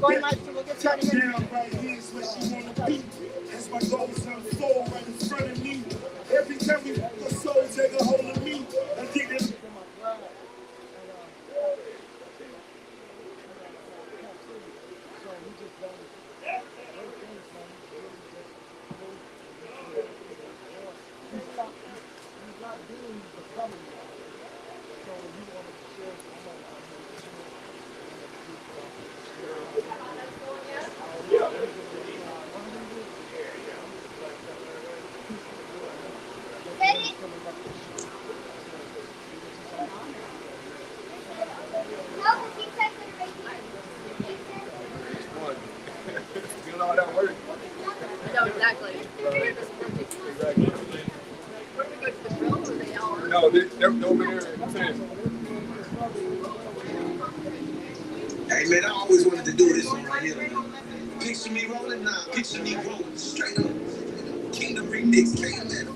Going right to look at Touchdown right here is where she wanna be. As my goals unfold right in front of me. Every time we walk, the soul take a hold of me. I think it's you know how that works. No, exactly. Exactly. Where do we go to the drill or they all? No, they're over there. Hey man, I always wanted to do this one right here. Picture me rolling now, picture me rolling straight up. Kingdom remix, KMN.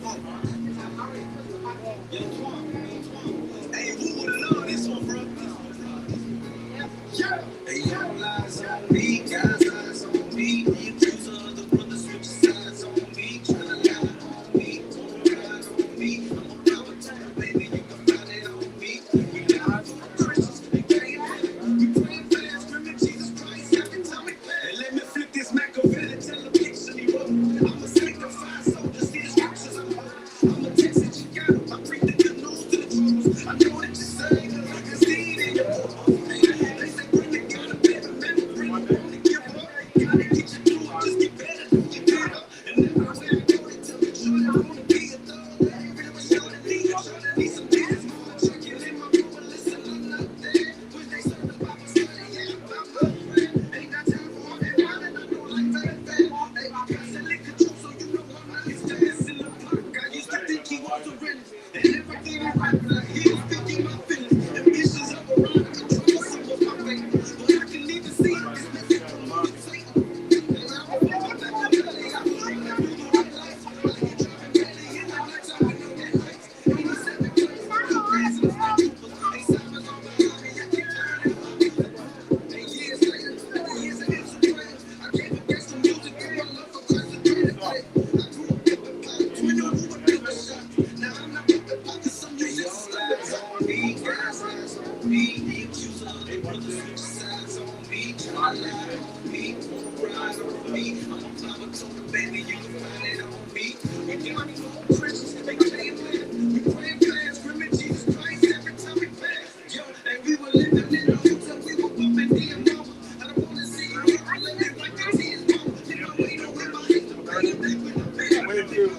Hey, who would love this one, bro? Yeah. Hey, all eyes on me, guys eyes on me. The accuser of the brothers switch sides on me. Tryna lie on me, don't ride on me. I'm a power type, baby, you can find it on me. We got Christians, they came. We praying fast, screaming Jesus Christ every time we pass. And let me flip this Machiavelli, tell the picture me wrote. I'm a sanctified soldier, see the scriptures I'm holding. I'm a Texas Chicano, I bring the good news to the troubles. I know that you say, cause I can see it in your voice. They say bring the God of heaven, man, bring the one to give up. Gotta get you through it, just get better, don't get better. And everywhere I go, they tell me, Jordan, I wanna be a thug. Really, Jordan need some Jesus. Check it in my room and listen, I'm not there. When they serve the Bible study, yeah, I'm my friend. Ain't got time for all that lying, I know like that. Hey, constantly control, so you know I'm not his dance in the block. I used to think he was a realist. And everything I rap like he was thinking my feelings. Ambitions of a rhyme, control some of my fate. But I can even see this message from my Satan. And I don't know about that melody, I was trying to do the right life. Like you driving belly in the nights, I know that lights. 87 plays, 3 days in the statues. 8 sevens on my body, I keep turning my music. 8 years later, 30 years of hits and prayers. I can't forget some music and my love for concentrated play. I grew up in the pop, 20 who would build a shot. Now I'm not with the pocket, some music slides on me, guys eyes on me. The accuser of the brothers switch sides on me. Try to lie on me, wanna ride on me. I'm a flower total baby, you can find it on me. We got no Christians, they claim that. We praying fast, screaming Jesus Christ every time we pass. Yo, and we were living in the hoods and we were bumping DMO. I don't wanna see you living like the tears go. You know, we know where my hate to bring it back with the band.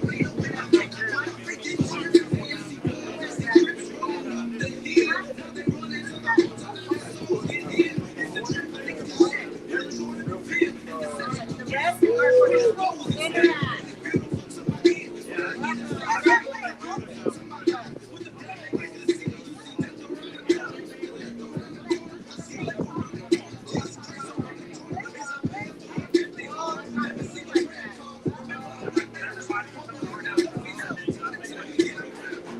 We know when I make it, my freaking church. You see, that's the grips rolling up the hill. Now they running to the hotel and their souls get in. It's the trip, I think it's the shit. You're Jordan the Fifth. The rest are for the internet. Beautiful to my ear. When I get the fire, beautiful to my eye. With the black and the city, you see that the running down. Take a left around the corner. I see like a running corner. Jesus Christ around the corner. It's a man for a 50 hard. Never see my friend call. Remember, I like that. That's why I hope the Lord out. We know. Time to tell you, get around.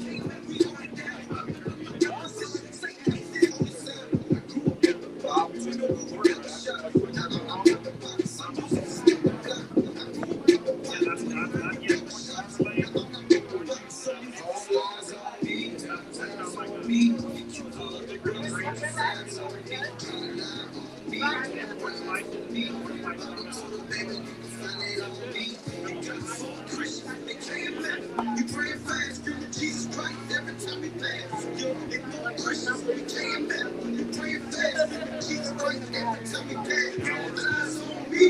Can't let me hold it down. I'm in my position. Satan ain't there on the side. I grew up in the bar. We know who built the shot. Now I'm out in the box. I'm using stick the block. I grew up in the bar. We know who built the shots. Now I'm out in the box. I'm using slides on me. Eyes on me. You choose all the girls. Sides on me. Trying to lie on me. Ride on me. I'm total baby. You can find it on me. You got full Christian. They can't matter. We praying fast. Screaming Jesus Christ every time we pass. Yo, they full Christians. We can't matter. We praying fast. Screaming Jesus Christ every time we pass. Eyes on me.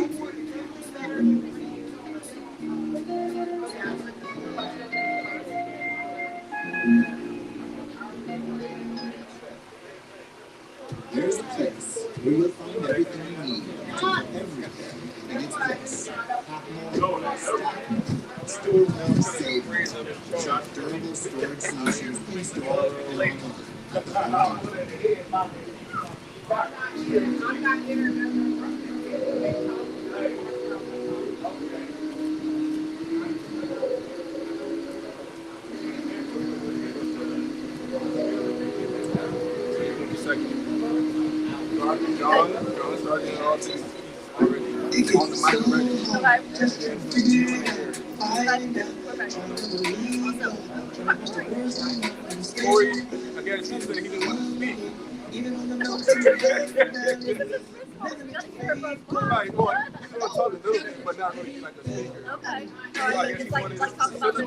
There's a place where you'll find everything you need, everything in its place. Pack more, stack more, store more, save more. Shop durable storage solutions in store and online. John started all this. On the mic already. Corey, I guess he said he didn't want to speak. Right, boy, he's going to talk a little bit, but not really like a speaker. Okay. So I guess he wanted to talk about this.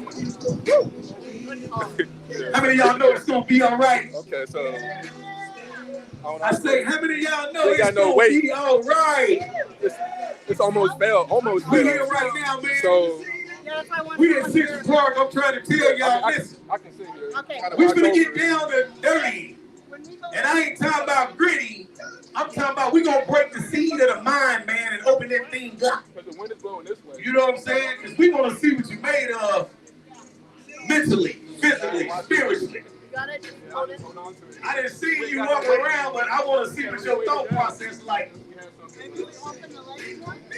How many of y'all know it's gonna be all right? Okay, so I say, how many of y'all know They it's got no gonna weight. be all right? it's almost failed. Almost We failed. here right now, man. So We in Central Park. I'm trying to tell y'all, listen. I can sit here. Okay. We're gonna get down to dirty. And I ain't talking about gritty. I'm talking about we gonna break the seed of the mind, man, and open that thing up. Because the wind is blowing this way. You know what I'm saying? Because we want to see what you made of mentally, physically, spiritually. I didn't see you walk around, but I want to see what your thought process like.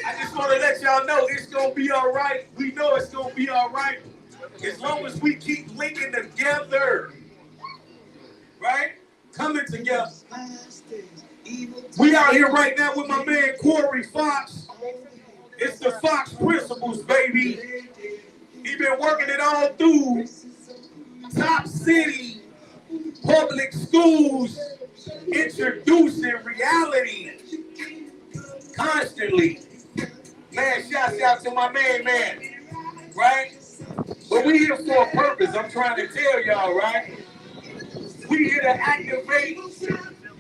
I just want to let y'all know it's going to be all right. We know it's going to be all right. As long as we keep linking together. Right? Coming together. We out here right now with my man Corey Fox. It's the Fox Principles, baby. He been working it all through top city public schools, introducing reality constantly. Man, shouts out to my man, right? But we here for a purpose. I'm trying to tell y'all, right? We here to activate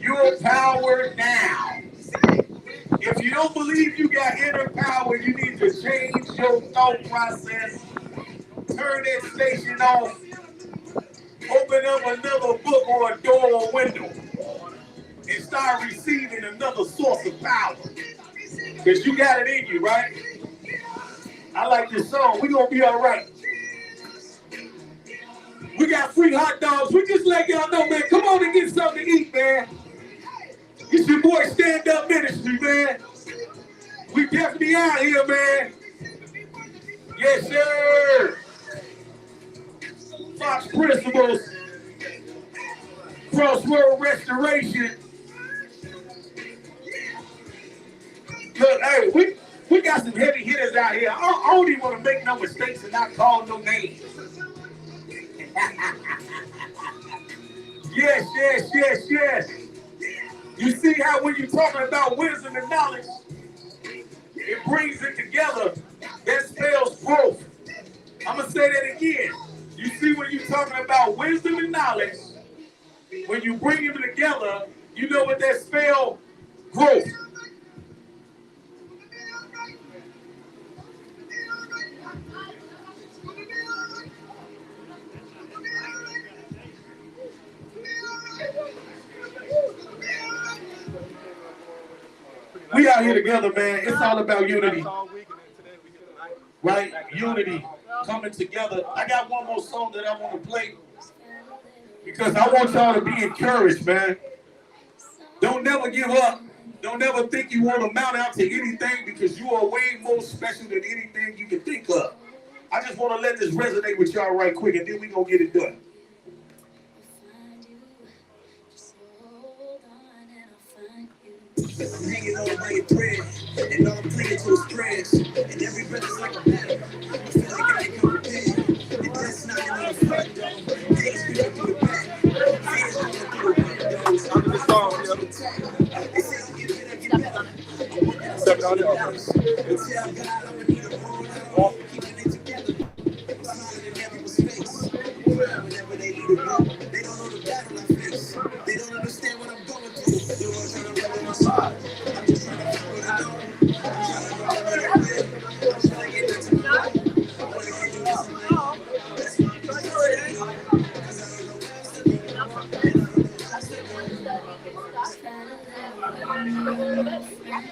your power now. If you don't believe you got inner power, you need to change your thought process. Turn that station off. Open up another book or a door or window. And start receiving another source of power. Because you got it in you, right? I like this song. We're going to be all right. We got free hot dogs. We just let y'all know, man. Come on and get something to eat, man. It's your boy Stand Up Ministry, man. We definitely out here, man. Yes, sir. Fox Principles. Crossroad Restoration. Look, hey, we got some heavy hitters out here. I don't even want to make no mistakes and not call no names. Yes. You see how when you're talking about wisdom and knowledge, it brings it together. That spells growth. I'm going to say that again. You see when you're talking about wisdom and knowledge, when you bring them together, you know what that spell? Growth. We out here together, man. It's all about unity. Right? Unity. Coming together. I got one more song that I want to play. Because I want y'all to be encouraged, man. Don't never give up. Don't never think you want to mount out to anything because you are way more special than anything you can think of. I just want to let this resonate with y'all right quick and then we going to get it done. Hanging on by your bread, and all I'm clinging to is prayers. And every breath is like a battle. I feel like I can come prepared. And that's not another front door. Haters peeking through the back. Haters looking through the windows. Under the song, yo. They say I'm getting it, I get better. $7. Until God, I'm gonna need a roll. Keeping it together. Smiling in everyone's face. Whenever they need a rope, they don't know the battle I face. They don't understand what I'm going through. They're all trying to run on my side. I'm just trying to figure it out. I'm trying to run what I live. I'm trying to get back to my life. I want to get you this in life. That's why I'm trying to say it. Because I don't know where I'm stepping. And I don't know where I'm stepping.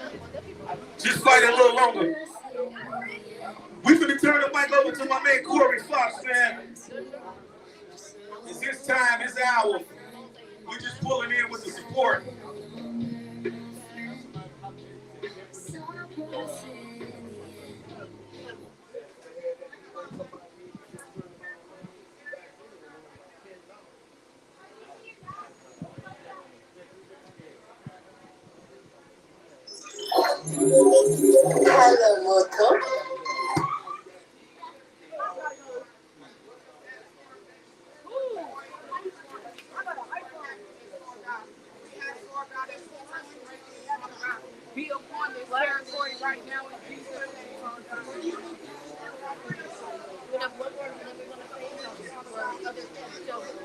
Just fight a little longer. We finna turn the mic over to my man Corey Fox, man. It's his time, his hour. We just pulling in with the support. la moto. Be upon this territory right now in Jesus' name, Lord God. We have one word and then we're going to say for other children.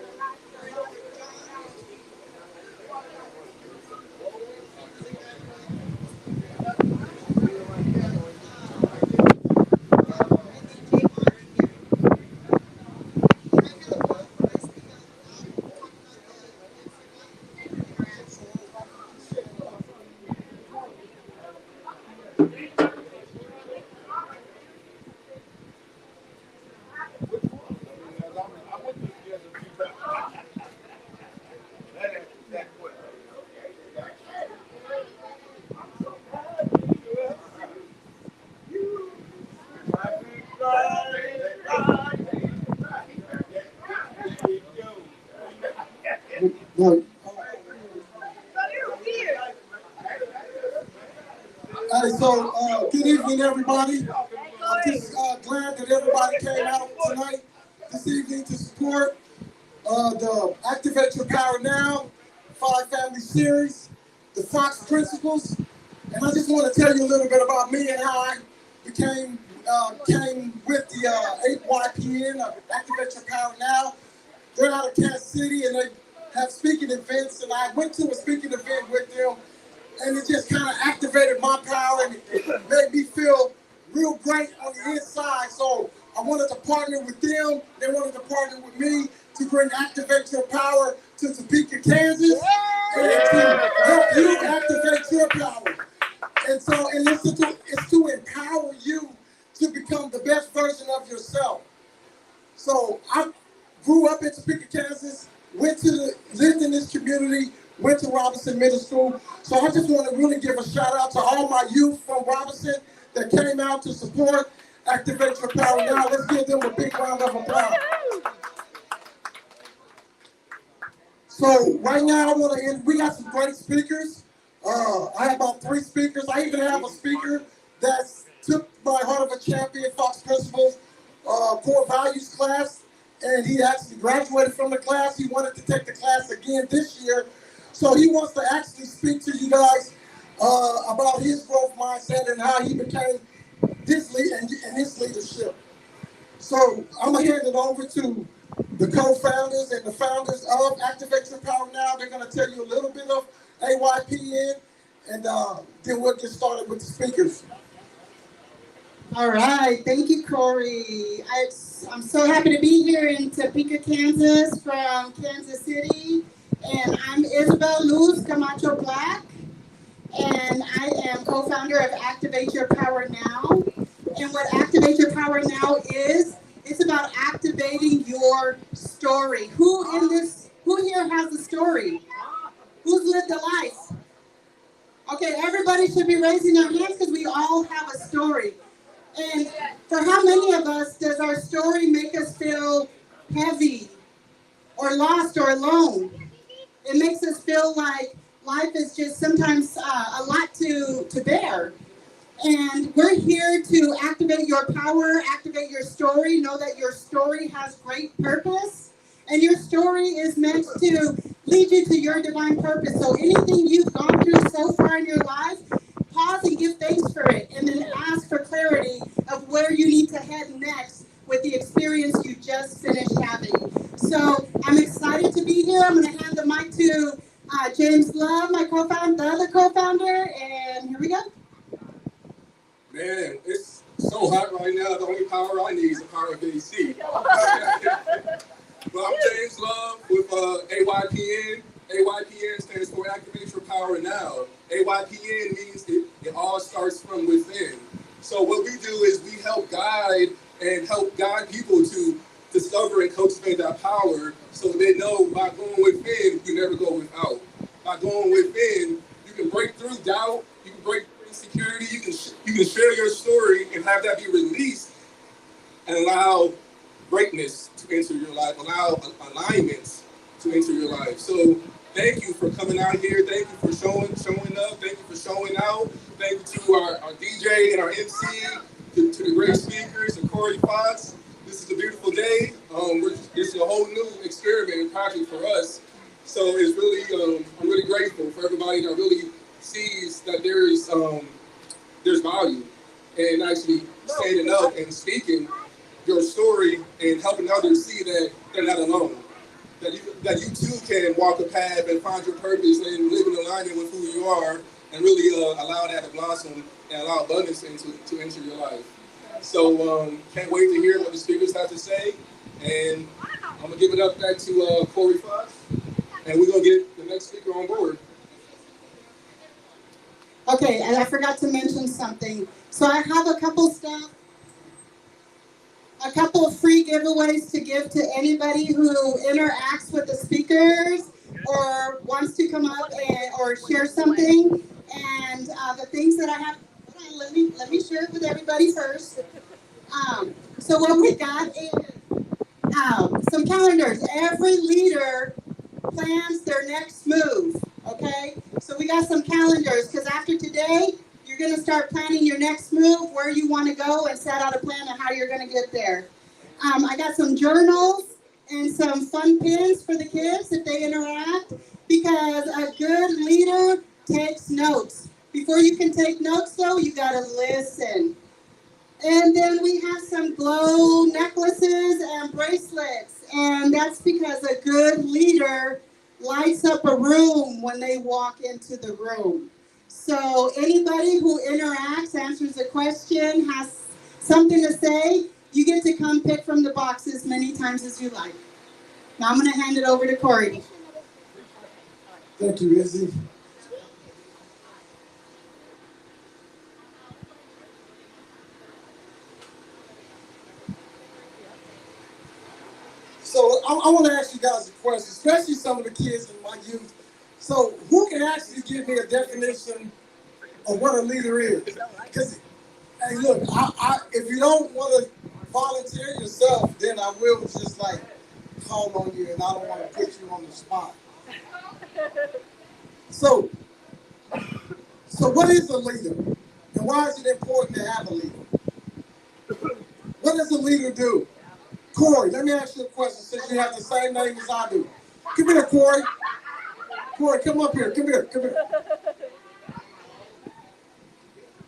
No. So good evening, everybody. I'm just glad that everybody came out tonight, this evening, to support the Activate Your Power Now 5 Family Series, the Fox Principles. And I just want to tell you a little bit about me and how I came with the AYPN, Activate Your Power Now. They're out of Kansas City and they have speaking events, and I went to a speaking event with them, and it just kind of activated my power and it made me feel real great on the inside. So I wanted to partner with them. They wanted to partner with me to bring Activate Your Power to Topeka, Kansas, and to help you activate your power. And so, and it's to empower you to become the best version of yourself. So I grew up in Topeka, Kansas, lived in this community, went to Robinson Middle School. So I just want to really give a shout out to all my youth from Robinson that came out to support Activate Your Power Now. Let's give them a big round of applause. So right now we got some great speakers. I have about 3 speakers. I even have a speaker that took my Heart of a Champion Fox Principles core values class, and he actually graduated from the class. He wanted to take the class again this year. So he wants to actually speak to you guys about his growth mindset and how he became this lead and his leadership. So I'm gonna hand it over to the co-founders and the founders of Activate Your Power Now. They're gonna tell you a little bit of AYPN, and then we'll get started with the speakers. All right, thank you, Corey. I'm so happy to be here in Topeka, Kansas, from Kansas City, and I'm Isabel Luz Camacho Black, and I am co-founder of Activate Your Power Now. And what Activate Your Power Now is, it's about activating your story. Who here has a story? Who's lived a life? Okay, everybody should be raising their hands because we all have a story. And for how many of us does our story make us feel heavy or lost or alone? It makes us feel like life is just sometimes a lot to bear. And we're here to activate your power, activate your story, know that your story has great purpose. And your story is meant to lead you to your divine purpose. So anything you've gone through so far in your life, pause and give thanks for it, and then ask for clarity of where you need to head next with the experience you just finished having. So I'm excited to be here. I'm going to hand the mic to James Love, my co-founder, the other co-founder, and here we go. Man, it's so hot right now. The only power I need is the power of AC. But I'm James Love with AYPN. AYPN stands for Activate Your Power Now. AYPN means it all starts from within. So what we do is we help guide people to discover and cultivate that power, so they know by going within, you never go without. By going within, you can break through doubt, you can break through insecurity, you can share your story and have that be released and allow greatness to enter your life, allow alignments to enter your life. So Thank you for coming out here. Thank you for showing up. Thank you for showing out. Thank you to our DJ and our MC, to the great speakers, and Corey Fox. This is a beautiful day. This is a whole new experiment and project for us. So it's really, I'm really grateful for everybody that really sees that there's value in actually standing up and speaking your story and helping others see that they're not alone. That you too can walk a path and find your purpose and live in alignment with who you are and really allow that to blossom and allow abundance to enter your life. So can't wait to hear what the speakers have to say. And I'm going to give it up back to Corey Fox. And we're going to get the next speaker on board. Okay, and I forgot to mention something. So I have a couple of free giveaways to give to anybody who interacts with the speakers or wants to come up or share something. And the things that I have, let me share it with everybody first. So what we got is some calendars. Every leader plans their next move, okay? So we got some calendars because after today, you're going to start planning your next move, where you want to go, and set out a plan on how you're going to get there. I got some journals and some fun pins for the kids if they interact, because a good leader takes notes. Before you can take notes, though, you got to listen. And then we have some glow necklaces and bracelets, and that's because a good leader lights up a room when they walk into the room. So anybody who interacts, answers a question, has something to say, you get to come pick from the boxes many times as you like. Now I'm going to hand it over to Corey. Thank you, Izzy. So I want to ask you guys a question, especially some of the kids in my youth. So who can actually give me a definition of what a leader is? Because, hey, look, if you don't want to volunteer yourself, then I will just like call on you, and I don't want to put you on the spot. So what is a leader? And why is it important to have a leader? What does a leader do? Corey, let me ask you a question since you have the same name as I do. Come here, Corey. Corey, come up here. Come here.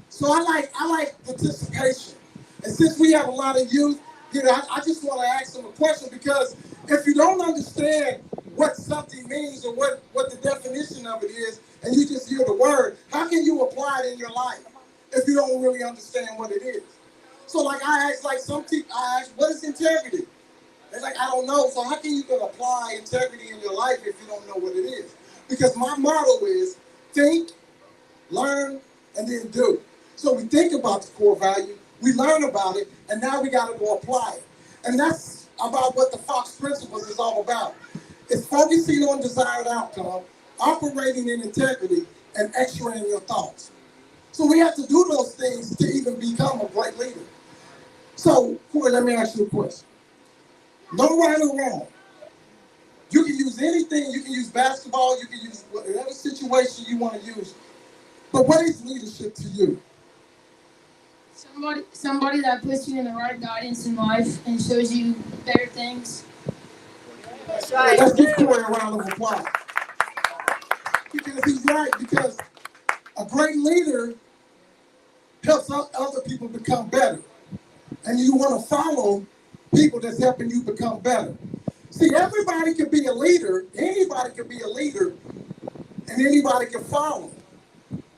So I like participation. And since we have a lot of youth, I just want to ask them a question, because if you don't understand what something means or what the definition of it is, and you just hear the word, how can you apply it in your life if you don't really understand what it is? So like I asked, like some people, I asked, what is integrity? They're like, I don't know. So how can you apply integrity in your life if you don't know what it is? Because my motto is think, learn, and then do. So we think about the core value, we learn about it, and now we got to go apply it. And that's about what the Fox Principles is all about. It's focusing on desired outcome, operating in integrity, and x-raying your thoughts. So we have to do those things to even become a great leader. So, Corey, let me ask you a question. No right or wrong. You can use anything. You can use basketball. You can use whatever situation you want to use. But what is leadership to you? Somebody that puts you in the right guidance in life and shows you better things. That's right. Let's give Corey a round of applause. Because he's right. Because a great leader helps other people become better. And you want to follow people that's helping you become better. See, everybody can be a leader. Anybody can be a leader. And anybody can follow.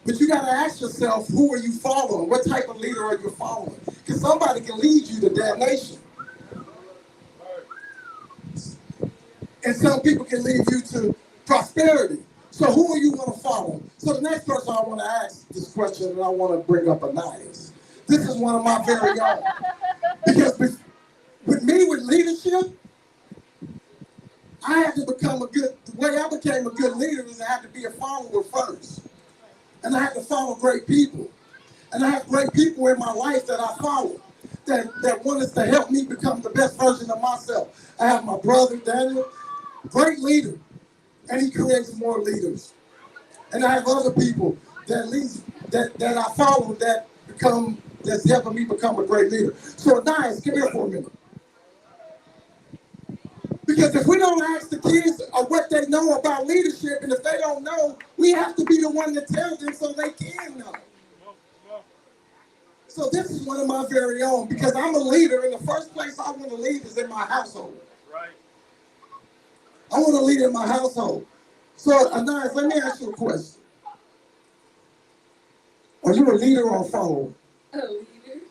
But you got to ask yourself, who are you following? What type of leader are you following? Because somebody can lead you to damnation. And some people can lead you to prosperity. So who are you going to follow? So the next person I want to ask this question, and I want to bring up Ananias. This is one of my very own. Because with leadership, I had to become the way I became a good leader is I had to be a follower first. And I had to follow great people. And I have great people in my life that I follow that want us to help me become the best version of myself. I have my brother, Daniel, great leader. and he creates more leaders. And I have other people that I follow that's helping me become a great leader. So Nice, come here for a minute. Because if we don't ask the kids what they know about leadership, and if they don't know, we have to be the one to tell them so they can know. So this is one of my very own, because I'm a leader, and the first place I want to lead is in my household. Right. I want to lead in my household. So Anais, let me ask you a question. Are you a leader or a follower? A leader.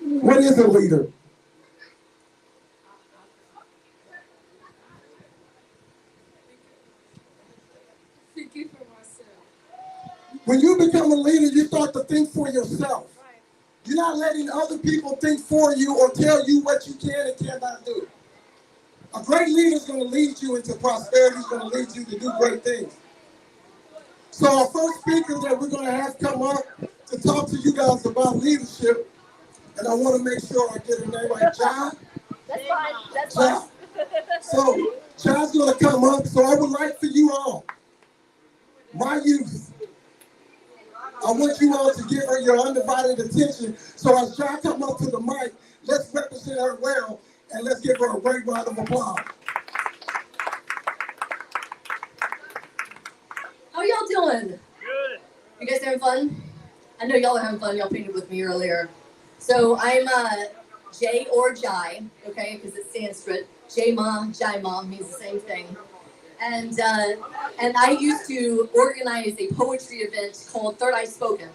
What is a leader? Thinking for myself. When you become a leader, you start to think for yourself. Right. You're not letting other people think for you or tell you what you can and cannot do. A great leader is going to lead you into prosperity. He's going to lead you to do great things. So our first speaker that we're going to have come up to talk to you guys about leadership, and I want to make sure I get her name right, John. That's fine. That's John. fine. So John's going to come up. So I would like for you all, my youth, I want you all to give her your undivided attention. So as John comes up to the mic, let's represent her well, and let's give her a great round of applause. How y'all doing? Good. You guys having fun? I know y'all are having fun. Y'all painted with me earlier. So I'm J or Jai, okay, because it's Sanskrit. J-Ma, Jai-Ma means the same thing. And I used to organize a poetry event called Third Eye Spoken.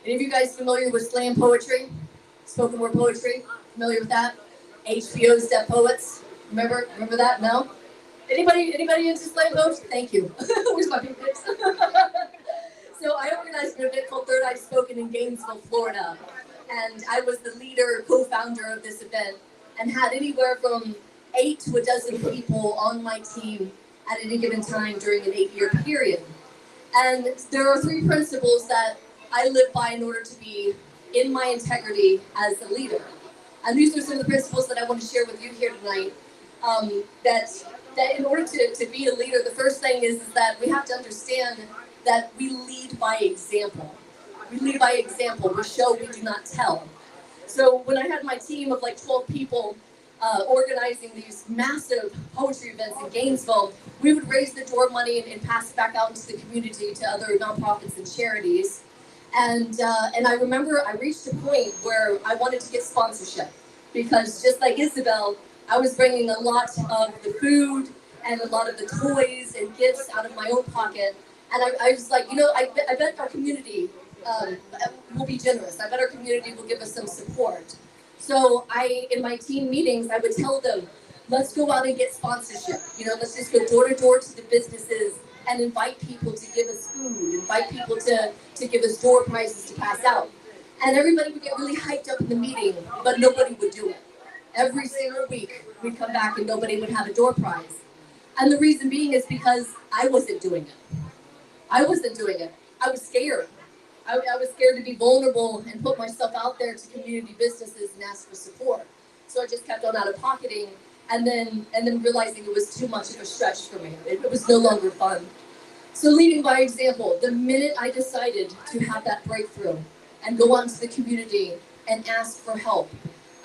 Any of you guys familiar with slam poetry? Spoken word poetry? Familiar with that? HBO's Step Poets? Remember that? No? Anybody into slam poetry? Thank you. Where's my pink pics? So I organized an event called Third Eye Spoken in Gainesville, Florida. And I was the leader, co-founder of this event, and had anywhere from 8 to a dozen people on my team at any given time during an 8-year period. And there are 3 principles that I live by in order to be in my integrity as a leader. And these are some of the principles that I want to share with you here tonight. That in order to be a leader, the first thing is that we have to understand that we lead by example. We lead by example. We show, we do not tell. So when I had my team of like 12 people organizing these massive poetry events in Gainesville, we would raise the door money and pass it back out into the community to other nonprofits and charities. And I remember I reached a point where I wanted to get sponsorship, because just like Isabel, I was bringing a lot of the food and a lot of the toys and gifts out of my own pocket. And I was like, I bet our community will be generous. I bet our community will give us some support. So in my team meetings, I would tell them, let's go out and get sponsorship. Let's just go door to door to the businesses and invite people to give us food, invite people to give us door prizes to pass out. And everybody would get really hyped up in the meeting, but nobody would do it. Every single week, we'd come back and nobody would have a door prize. And the reason being is because I wasn't doing it. I wasn't doing it. I was scared. I was scared to be vulnerable and put myself out there to community businesses and ask for support. So I just kept on out of pocketing, and then realizing it was too much of a stretch for me. It was no longer fun. So leading by example, the minute I decided to have that breakthrough and go out into the community and ask for help,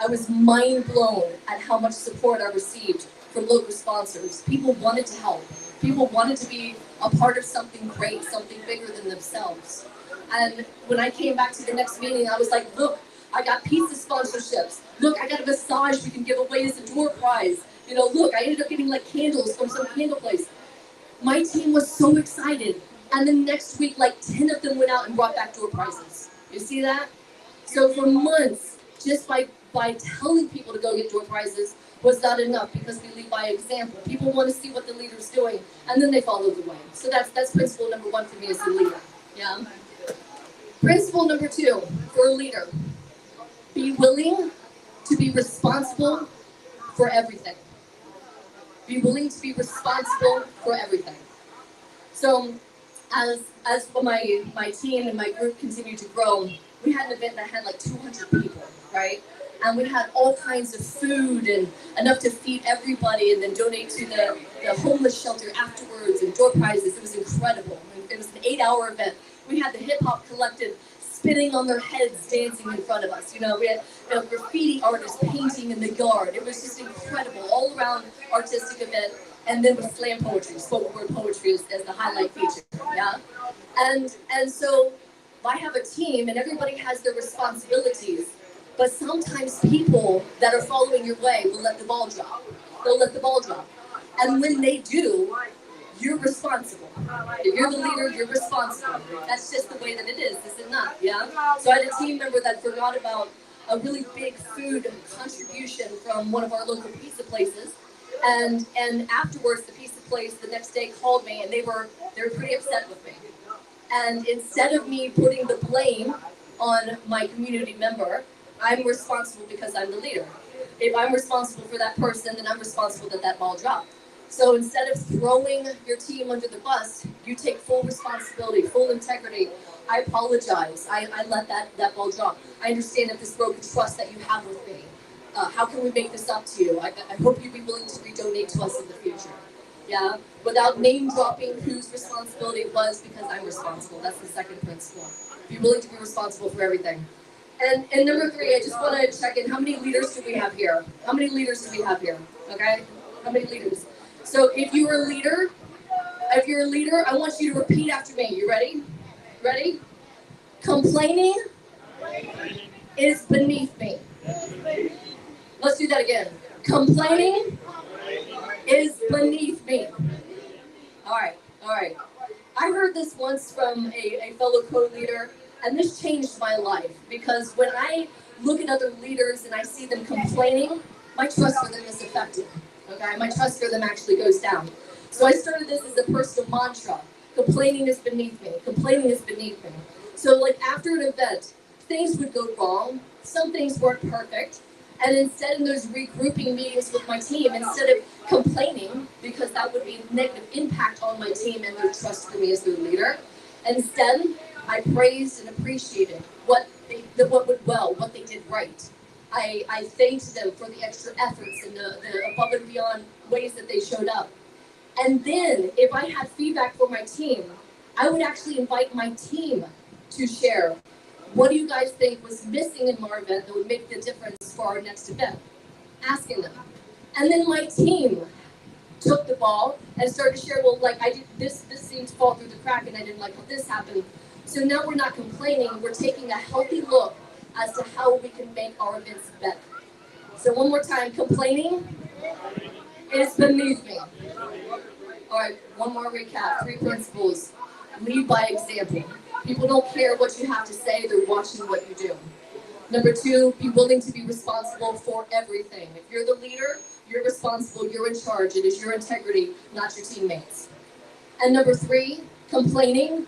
I was mind blown at how much support I received from local sponsors. People wanted to help. People wanted to be a part of something great, something bigger than themselves. And when I came back to the next meeting, I was like, look, I got pizza sponsorships. Look, I got a massage we can give away as a door prize. Look, I ended up getting like candles from some candle place. My team was so excited. And the next week, like 10 of them went out and brought back door prizes. You see that? So for months, just by telling people to go get door prizes was not enough, because we lead by example. People want to see what the leader's doing, and then they follow the way. So that's principle number 1 for me as a leader. Yeah. Principle number 2 for a leader: be willing to be responsible for everything. Be willing to be responsible for everything. So as my team and my group continued to grow, we had an event that had like 200 people, right? and we had all kinds of food and enough to feed everybody, and then donate to the homeless shelter afterwards, and door prizes. It was incredible. It was an 8-hour event. We had the hip hop collective spitting on their heads, dancing in front of us. You know, we had graffiti artists painting in the yard. It was just incredible, all around artistic event. And then with slam poetry, spoken word poetry as the highlight feature. Yeah, and so I have a team, and everybody has their responsibilities. But sometimes people that are following your way will let the ball drop. They'll let the ball drop, and when they do, you're responsible. If you're the leader, you're responsible. That's just the way that it is it not? Yeah? So I had a team member that forgot about a really big food contribution from one of our local pizza places. And afterwards, the pizza place the next day called me, and they were pretty upset with me. And instead of me putting the blame on my community member, I'm responsible because I'm the leader. If I'm responsible for that person, then I'm responsible that ball dropped. So instead of throwing your team under the bus, you take full responsibility, full integrity. I apologize. I let that ball drop. I understand that this broken trust that you have with me. How can we make this up to you? I hope you'd be willing to redonate to us in the future. Yeah? Without name dropping whose responsibility it was, because I'm responsible. That's the second principle. Be willing to be responsible for everything. And number 3, I just want to check in. How many leaders do we have here? How many leaders do we have here? Okay? How many leaders? So if you're a leader, I want you to repeat after me. You ready? Ready? Complaining is beneath me. Let's do that again. Complaining is beneath me. All right. I heard this once from a fellow co-leader, and this changed my life, because when I look at other leaders and I see them complaining, my trust for them is affected. Okay, my trust for them actually goes down. So I started this as a personal mantra. Complaining is beneath me. Complaining is beneath me. So like after an event, things would go wrong. Some things weren't perfect. And instead, in those regrouping meetings with my team, instead of complaining, because that would be a negative impact on my team and their trust for me as their leader, instead, I praised and appreciated what went well, what they did right. I thanked them for the extra efforts and the above and beyond ways that they showed up. And then, if I had feedback for my team, I would actually invite my team to share. What do you guys think was missing in our event that would make the difference for our next event? Asking them. And then my team took the ball and started to share, well, like I did this seemed to fall through the crack and I didn't like how this happened. So now we're not complaining, we're taking a healthy look as to how we can make our events better. So one more time, complaining is beneath me. All right, one more recap, 3 principles. Lead by example. People don't care what you have to say, they're watching what you do. Number 2, be willing to be responsible for everything. If you're the leader, you're responsible, you're in charge. It is your integrity, not your teammates. And number 3, complaining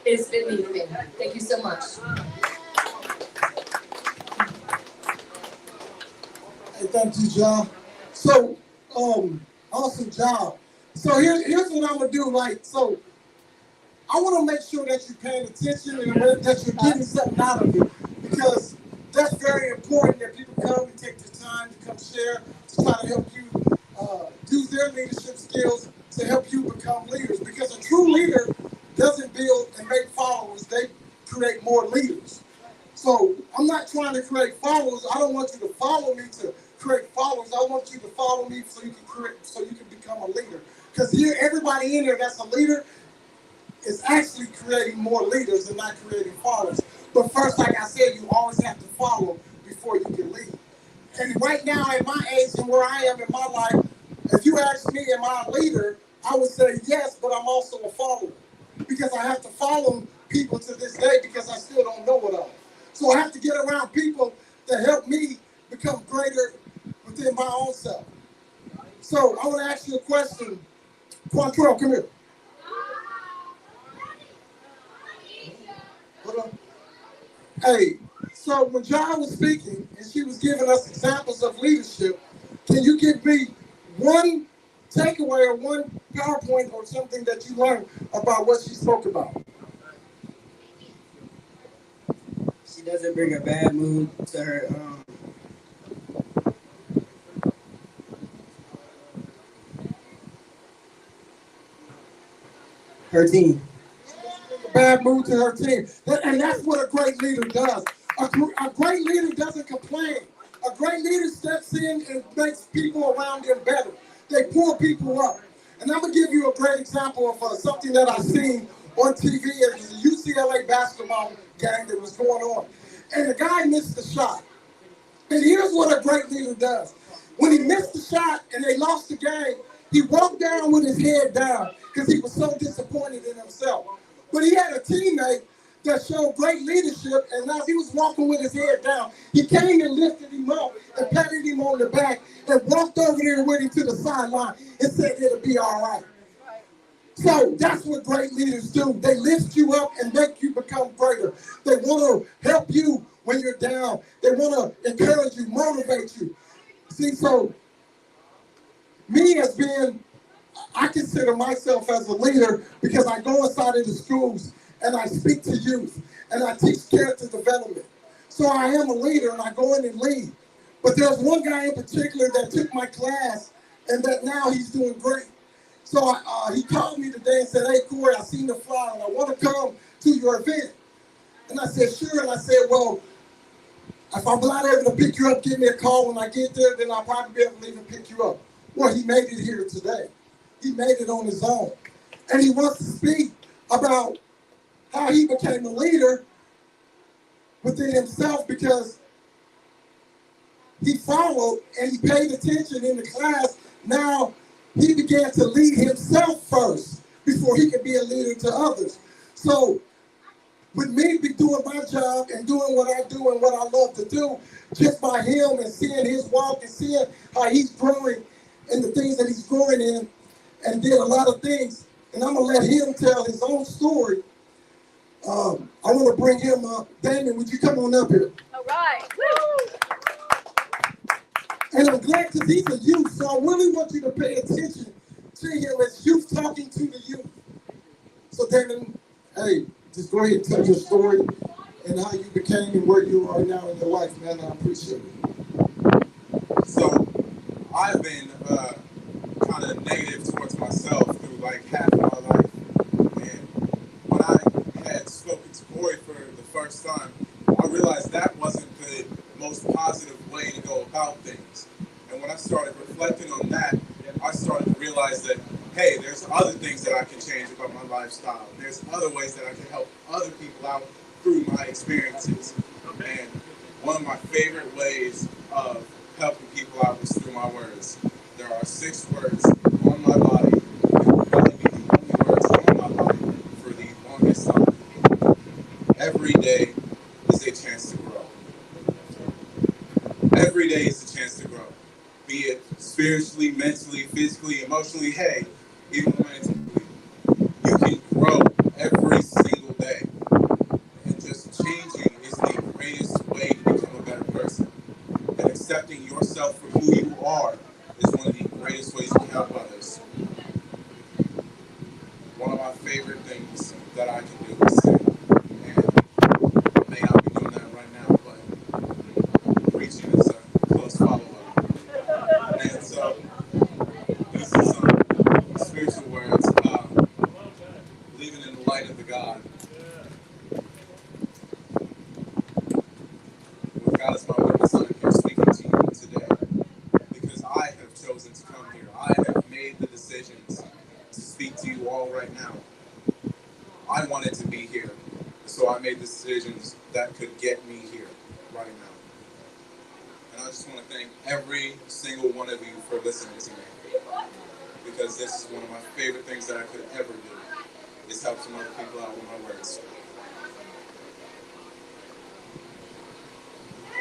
is beneath me. Thank you so much. Hey, thank you, John. So, awesome job. So here's what I'm gonna do. So I want to make sure that you're paying attention and that you're getting something out of it, because that's very important that people come and take the time to come share, to try to help you use their leadership skills to help you become leaders. Because a true leader doesn't build and make followers, they create more leaders. So I'm not trying to create followers. I don't want you to follow me to create followers. I want you to follow me so you can become a leader. Because everybody in there that's a leader is actually creating more leaders and not creating followers. But first, like I said, you always have to follow before you can lead. And right now, at my age and where I am in my life, if you ask me, am I a leader? I would say yes, but I'm also a follower. Because I have to follow people to this day because I still don't know it all. So I have to get around people to help me become greater within my own self. So I want to ask you a question. Quantrell, come here. Hold on. Hey, so when John was speaking and she was giving us examples of leadership, can you give me one takeaway or one PowerPoint or something that you learned about what she spoke about? She doesn't bring a bad mood to her her team. A bad mood to her team. And that's what a great leader does. A great leader doesn't complain. A great leader steps in and makes people around them better. They pull people up. And I'm going to give you a great example of something that I seen on TV. It was a UCLA basketball game that was going on. And the guy missed the shot. And here's what a great leader does. When he missed the shot and they lost the game, he walked down with his head down because he was so disappointed in himself. But he had a teammate that showed great leadership, and as he was walking with his head down, he came and lifted him up and patted him on the back and walked over there with him to the sideline and said it'll be all right. So that's what great leaders do. They lift you up and make you become greater. They want to help you when you're down. They want to encourage you, motivate you. See, so me as being, I consider myself as a leader because I go inside of the schools and I speak to youth and I teach character development. So I am a leader and I go in and lead. But there's one guy in particular that took my class and that now he's doing great. So he called me today and said, "Hey, Corey, I seen the flyer and I want to come to your event." And I said, "Sure." And I said, "Well, if I'm not able to pick you up, give me a call when I get there, then I'll probably be able to leave and pick you up." Well, he made it here today. He made it on his own. And he wants to speak about how he became a leader within himself because he followed and he paid attention in the class. Now he began to lead himself first before he could be a leader to others. So with me be doing my job and doing what I do and what I love to do, just by him and seeing his walk and seeing how he's growing and the things that he's growing in and did a lot of things. And I'm going to let him tell his own story. I want to bring him up. Damon, would you come on up here? All right. Woo! And I'm glad because he's a youth, so I really want you to pay attention to him as youth talking to the youth. So Damon, hey, just go ahead and tell your story and how you became and where you are now in your life, man. I appreciate it. So I've been kind of negative towards myself through like half my life. And when I had spoken to Corey for the first time, I realized that wasn't the most positive way to go about things. And when I started reflecting on that, I started to realize that, hey, there's other things that I can change about my lifestyle. There's other ways that I can help other people out through my experiences. And one of my favorite ways of helping people out is through my words. There are 6 words on my body that will probably be the only words on my body for the longest time. Every day is a chance to grow. Every day is a chance to grow. Be it spiritually, mentally, physically, emotionally, hey, even romantically. You can grow every single day. And just changing is the greatest way to become a better person. And accepting yourself for who you are is one of the greatest ways you can help others. One of my favorite things that I can do is sing. And I may not be doing that right now, but preaching is a close follow-up. And so, this is some spiritual words, believing in the light of the God. With God as my witness, I'm here speaking to you today because I have chosen to come here. I have made the decisions to speak to you all right now. I wanted to be here, so I made decisions that could get me here right now. And I just want to thank every single one of you for listening to me, because this is one of my favorite things that I could ever do, is help some other people out with my words.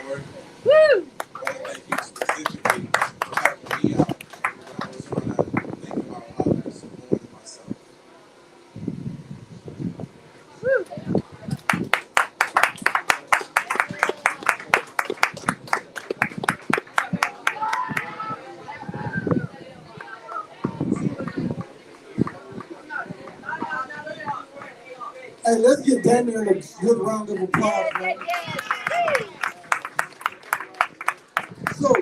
Lord, Woo! I thank you specifically for helping me out when I was trying to think about others more than myself. Hey, let's give Damon a good round of applause, man. So,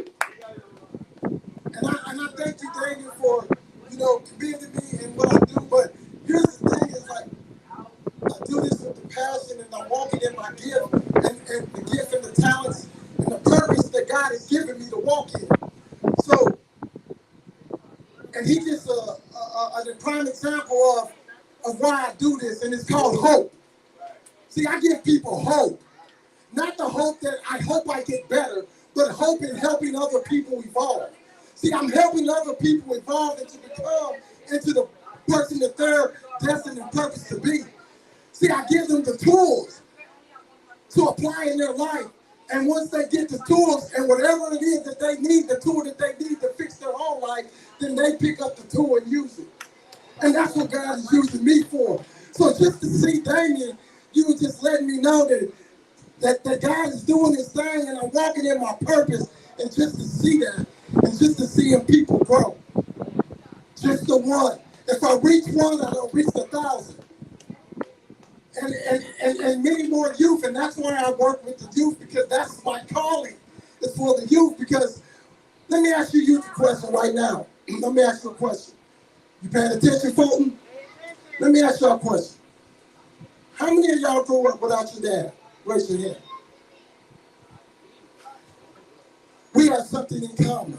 and I thank you, Daniel, for, commending me and what I do. But here's the thing: is gift and the gift and the talents and the purpose that God has given me to walk in. So, and he just a prime example of why I do this, and it's called hope. See, I give people hope. Not the hope that I hope I get better, but hope in helping other people evolve. See, I'm helping other people evolve and to become into the person that they're destined and purposed to be. See, I give them the tools to apply in their life. And once they get the tools and whatever it is that they need, the tool that they need to fix their own life, then they pick up the tool and use it. And that's what God is using me for. So just to see Damien, you were just letting me know that God is doing his thing and I'm walking in my purpose. And just to see that, and just to see people grow. Just the one. If I reach one, I don't reach 1,000. And many more youth, and that's why I work with the youth, because that's my calling. It's for the youth, because let me ask you a question right now. Let me ask you a question. You paying attention, Fulton? Let me ask y'all a question. How many of y'all grew up without your dad? Raise your hand. We have something in common.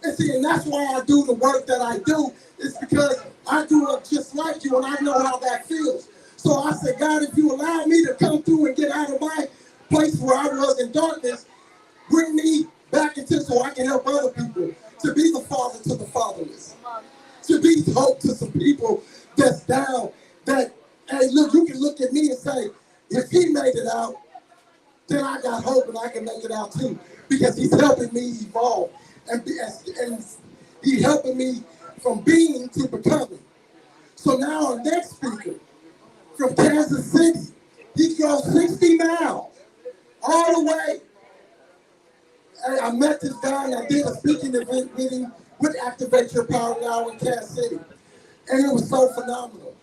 And see, and that's why I do the work that I do, is because I grew up just like you and I know how that feels. So I said, God, if you allow me to come through and get out of my place where I was in darkness, bring me back into so I can help other people to be the father to the fatherless, to be hope to some people that's down, that, hey, look, you can look at me and say, if he made it out, then I got hope and I can make it out too, because he's helping me evolve and he's helping me from being to becoming. So now our next speaker from Kansas City, he drove 60 miles all the way. I met this guy and I did a speaking event with him with Activate Your Power Now in Kansas City. And it was so phenomenal.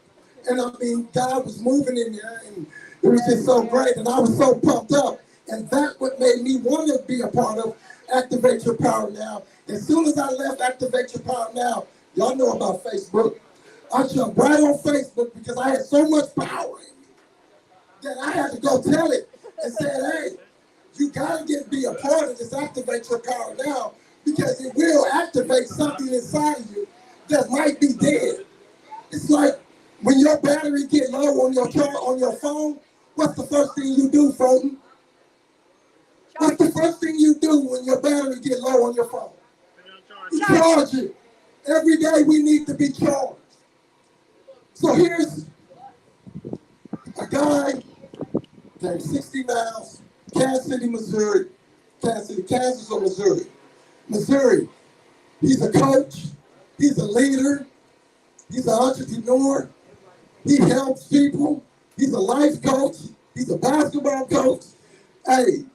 And I mean, God was moving in there and it was just so great. And I was so pumped up. And that's what made me want to be a part of Activate Your Power Now. As soon as I left Activate Your Power Now, y'all know about Facebook. I jumped right on Facebook because I had so much power in me that I had to go tell it and say, hey, you got to be a part of this Activate Your Power Now, because it will activate something inside of you that might be dead. It's like when your battery get low on your phone, what's the first thing you do, Fulton? What's the first thing you do when your battery get low on your phone? You charge it. Every day we need to be charged. So here's a guy came 60 miles, Kansas City, Missouri. Kansas City, Kansas or Missouri? Missouri. He's a coach. He's a leader. He's an entrepreneur. He helps people. He's a life coach. He's a basketball coach. Hey,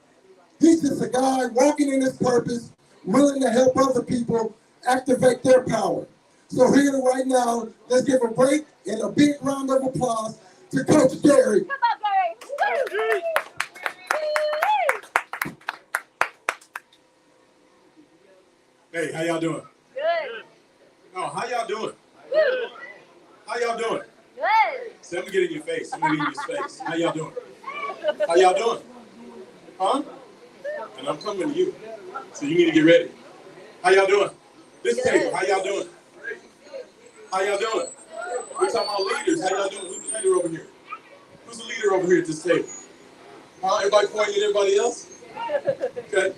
he's just a guy walking in his purpose, willing to help other people activate their power. So here right now, let's give a break and a big round of applause to Coach Gary. Come on, Gary. Hey, how y'all doing? Good. Oh, how y'all doing? Good. How y'all doing? Good. See, I'm gonna get in your face. I'm gonna get in your face. How y'all doing? How y'all doing? Huh? And I'm coming to you. So you need to get ready. How y'all doing? This table, how y'all doing? How y'all doing? We're talking about leaders. How y'all doing? Who's the leader over here? Who's the leader over here at this table? Huh? Everybody pointing at everybody else? Okay.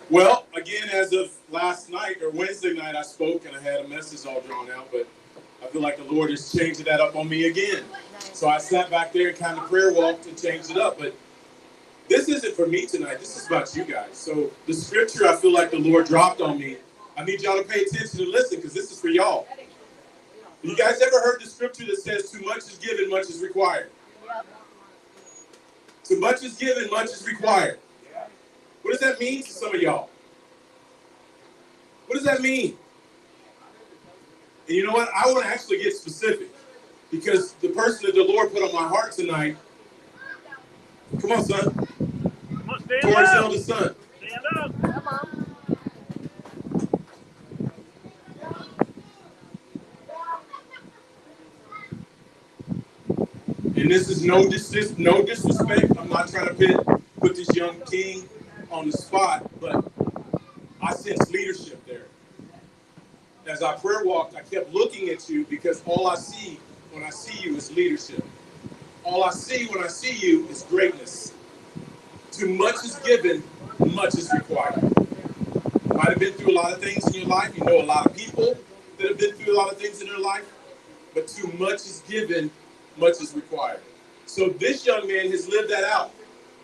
Well, again, as of last night or Wednesday night, I spoke and I had a message all drawn out, but I feel like the Lord is changing that up on me again. So I sat back there and kind of prayer walked and changed it up. But this isn't for me tonight. This is about you guys. So the scripture I feel like the Lord dropped on me, I need y'all to pay attention and listen, because this is for y'all. You guys ever heard the scripture that says too much is given, much is required? Too much is given, much is required. What does that mean to some of y'all? What does that mean? And you know what? I want to actually get specific, because the person that the Lord put on my heart tonight, come on, son. Come on, stand Torrance up. eldest son. Stand up. Come on. And And this is no disrespect. I'm not trying to put this young king on the spot, but I sense leadership there. As I prayer walked, I kept looking at you because all I see when I see you is leadership. All I see when I see you is greatness. Too much is given, much is required. You might have been through a lot of things in your life. You know a lot of people that have been through a lot of things in their life. But too much is given, much is required. So this young man has lived that out.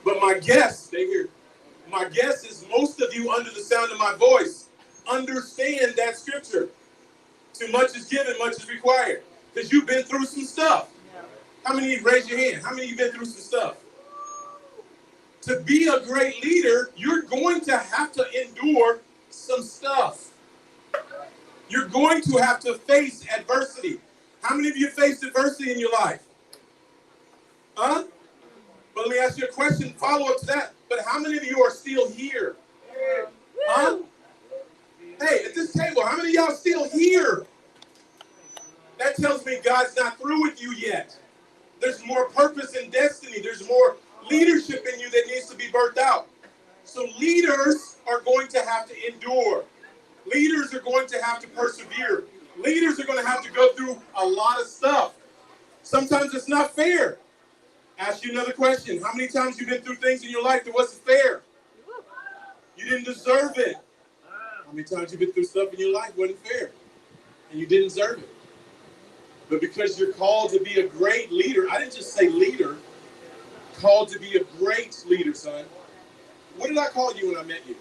But my guess, stay here, my guess is most of you under the sound of my voice understand that scripture. Too much is given, much is required. Because you've been through some stuff. How many of you, raise your hand, how many of you been through some stuff? To be a great leader, you're going to have to endure some stuff. You're going to have to face adversity. How many of you faced adversity in your life? Huh? But let me ask you a question, follow up to that. But how many of you are still here? Huh? Hey, at this table, how many of y'all still here? That tells me God's not through with you yet. There's more purpose and destiny. There's more leadership in you that needs to be birthed out. So leaders are going to have to endure. Leaders are going to have to persevere. Leaders are going to have to go through a lot of stuff. Sometimes it's not fair. Ask you another question. How many times you've been through things in your life that wasn't fair? You didn't deserve it. How many times you've been through stuff in your life that wasn't fair and you didn't deserve it? But because you're called to be a great leader, I didn't just say leader, called to be a great leader, son. What did I call you when I met you?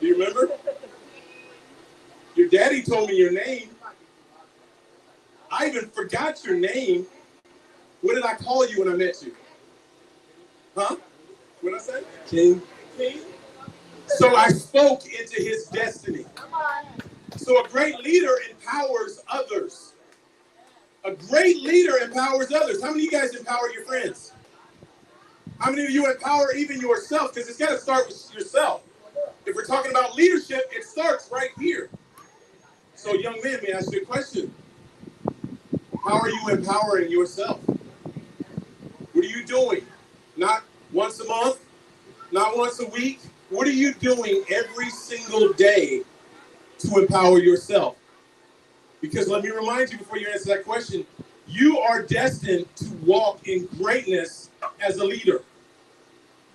Do you remember? Your daddy told me your name. I even forgot your name. What did I call you when I met you? Huh? What did I say? King. King. So I spoke into his destiny. So a great leader empowers others. A great leader empowers others. How many of you guys empower your friends? How many of you empower even yourself? Because it's got to start with yourself. If we're talking about leadership, it starts right here. So young man, let me ask you a question. How are you empowering yourself? What are you doing? Not once a month, not once a week. What are you doing every single day to empower yourself? Because let me remind you before you answer that question, you are destined to walk in greatness as a leader.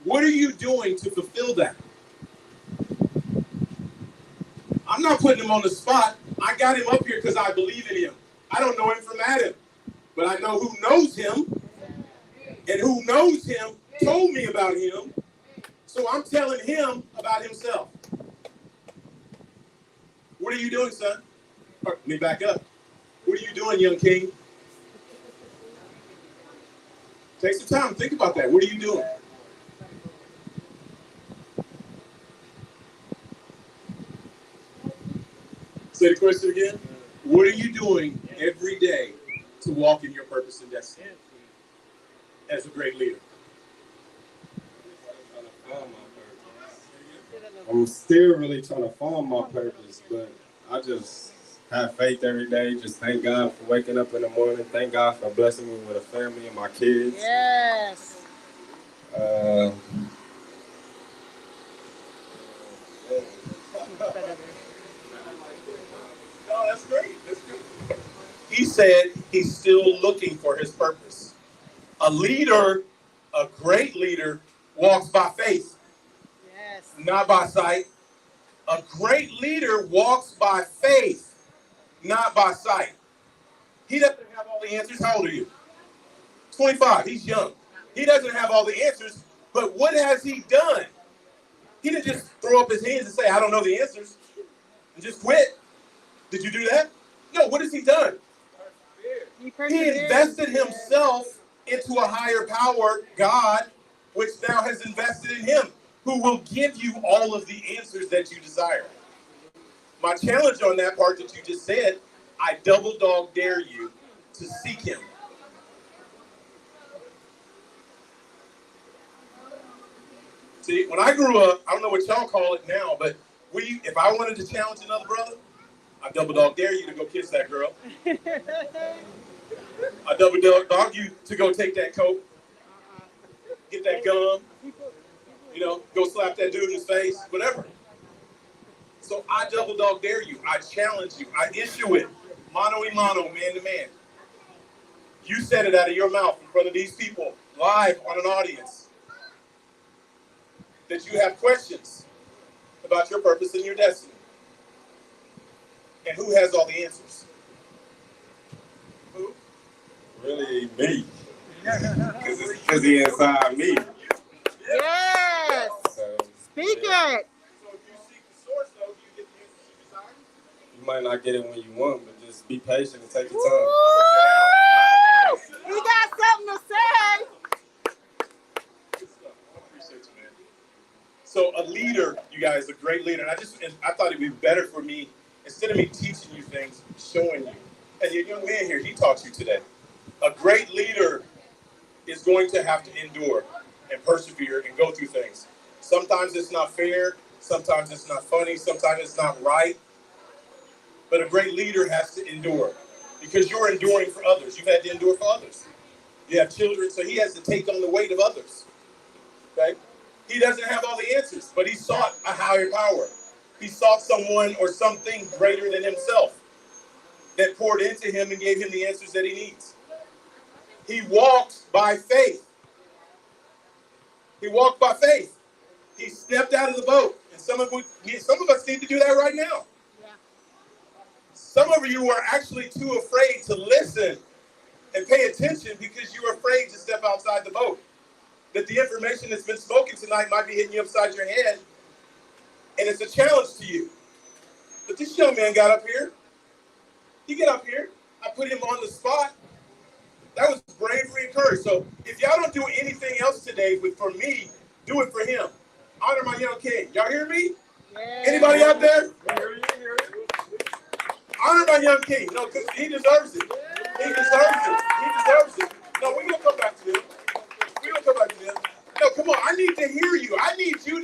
What are you doing to fulfill that? I'm not putting him on the spot. I got him up here because I believe in him. I don't know him from Adam, but I know who knows him, and who knows him told me about him. So I'm telling him about himself. What are you doing, son? Let me back up. What are you doing, young king? Take some time. Think about that. What are you doing? Say the question again. What are you doing every day to walk in your purpose and destiny as a great leader? I'm still really trying to find my purpose, but I just have faith every day. Just thank God for waking up in the morning. Thank God for blessing me with a family and my kids. Yes. No, that's great. That's good. He said he's still looking for his purpose. A leader, a great leader, walks by faith, not by sight. A great leader walks by faith, not by sight. He doesn't have all the answers. How old are you? 25. He's young. He doesn't have all the answers, but what has he done? He didn't just throw up his hands and say, I don't know the answers, and just quit. Did you do that? No, what has he done? He invested himself into a higher power, God, which now has invested in him, who will give you all of the answers that you desire. My challenge on that part that you just said, I double dog dare you to seek him. See, when I grew up, I don't know what y'all call it now, but if I wanted to challenge another brother, I double dog dare you to go kiss that girl. I double dog you to go take that coat, get that gum, go slap that dude in his face, whatever. So I double dog dare you. I challenge you. I issue it. Mano y mano, man to man. You said it out of your mouth in front of these people, live on an audience, that you have questions about your purpose and your destiny. And who has all the answers? Who? Really, me. Because he inside me. Yes. Speak it. So if you seek the source, though, do you get the answers you desire? You might not get it when you want, but just be patient and take your time. Woo! He got something to say. Good stuff. I appreciate you, man. So a leader, you guys, a great leader. And I thought it'd be better for me, instead of me teaching you things, showing you. And your young man here, he taught you today. A great leader is going to have to endure and persevere and go through things. Sometimes it's not fair. Sometimes it's not funny. Sometimes it's not right. But a great leader has to endure because you're enduring for others. You've had to endure for others. You have children, so he has to take on the weight of others. Okay? He doesn't have all the answers, but he sought a higher power. He sought someone or something greater than himself that poured into him and gave him the answers that he needs. He walked by faith. He walked by faith. He stepped out of the boat. And some of us need to do that right now. Yeah. Some of you are actually too afraid to listen and pay attention because you're afraid to step outside the boat. That the information that's been spoken tonight might be hitting you upside your head. And it's a challenge to you. But this young man got up here. He got up here. I put him on the spot. That was bravery and courage. So if y'all don't do anything else today for me, do it for him. Honor my young king. Y'all hear me? Yeah. Anybody out there? Honor my young king. No, because he deserves it. He deserves it. He deserves it. No, we're going to come back to him. We're going to come back to him. No, come on. I need to hear you. I need him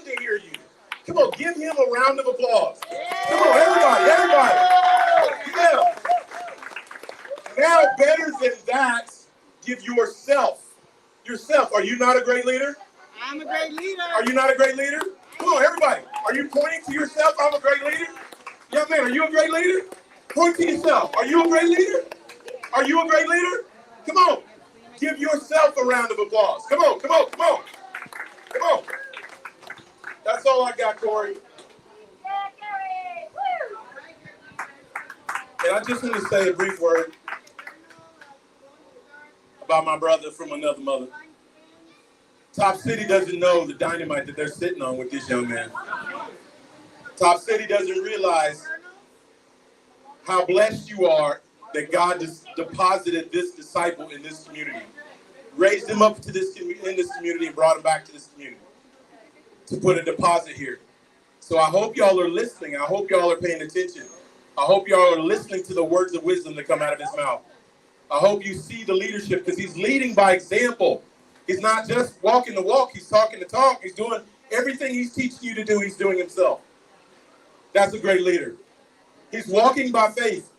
to hear you. Come on, give him a round of applause. Come on, everybody. Yeah. Now, better than that, give yourself. Are you not a great leader? I'm a great leader. Are you not a great leader? Come on, everybody. Are you pointing to yourself? I'm a great leader. Young man, are you a great leader? Point to yourself. Are you a great leader? Are you a great leader? Come on. Give yourself a round of applause. Come on. That's all I got, Corey. And I just want to say a brief word about my brother from another mother. Top City doesn't know the dynamite that they're sitting on with this young man. Top City doesn't realize how blessed you are that God deposited this disciple in this community, raised him up in this community and brought him back to this community to put a deposit here. So I hope y'all are listening. I hope y'all are paying attention. I hope y'all are listening to the words of wisdom that come out of his mouth. I hope you see the leadership because he's leading by example. He's not just walking the walk. He's talking the talk. He's doing everything he's teaching you to do. He's doing himself. That's a great leader. He's walking by faith.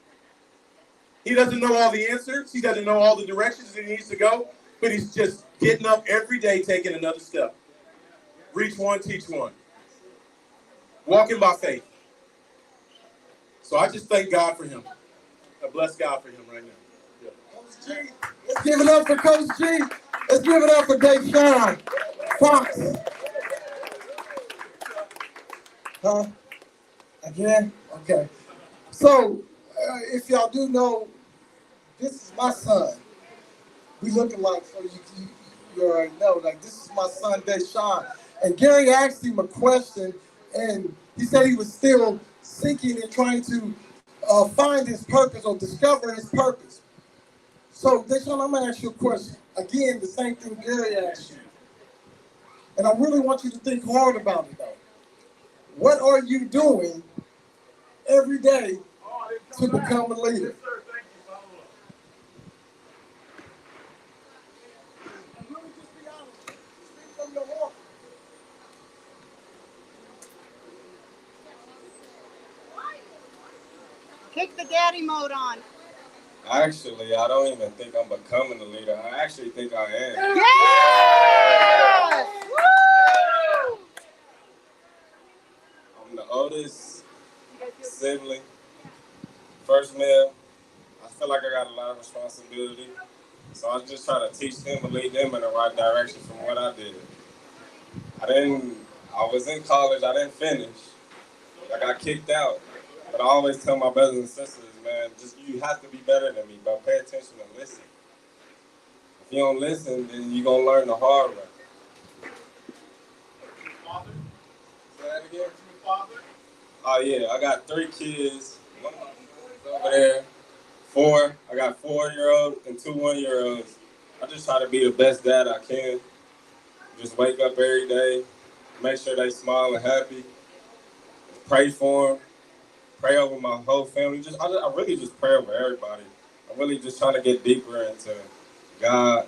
He doesn't know all the answers. He doesn't know all the directions that he needs to go, but he's just getting up every day, taking another step. Reach one, teach one. Walking by faith. So I just thank God for him. I bless God for him right now. Yeah. Coach G, let's give it up for Coach G. Let's give it up for Deshaun Fox. Huh? Again? Okay. So, if y'all do know, this is my son. We looking like, so you already know, like this is my son, Deshaun. And Gary asked him a question, and he said he was still seeking and trying to find his purpose or discover his purpose. So, Deshaun, I'm going to ask you a question. Again, the same thing Gary asked you. And I really want you to think hard about it, though. What are you doing every day to become a leader? Kick the daddy mode on. Actually, I don't even think I'm becoming a leader. I actually think I am. Yes! Woo! I'm the oldest sibling, first male. I feel like I got a lot of responsibility. So I just try to teach them and lead them in the right direction from what I did. I was in college, I didn't finish. I got kicked out. But I always tell my brothers and sisters, man, you have to be better than me, but pay attention and listen. If you don't listen, then you're going to learn the hard way. Father? Say that again? Your father? Oh, yeah, I got 3 kids. One over there. 4. I got 4-year-olds and 2 1-year-olds. I just try to be the best dad I can. Just wake up every day, make sure they smile and happy. Pray for them. Pray over my whole family. I really just pray over everybody. I'm really just trying to get deeper into God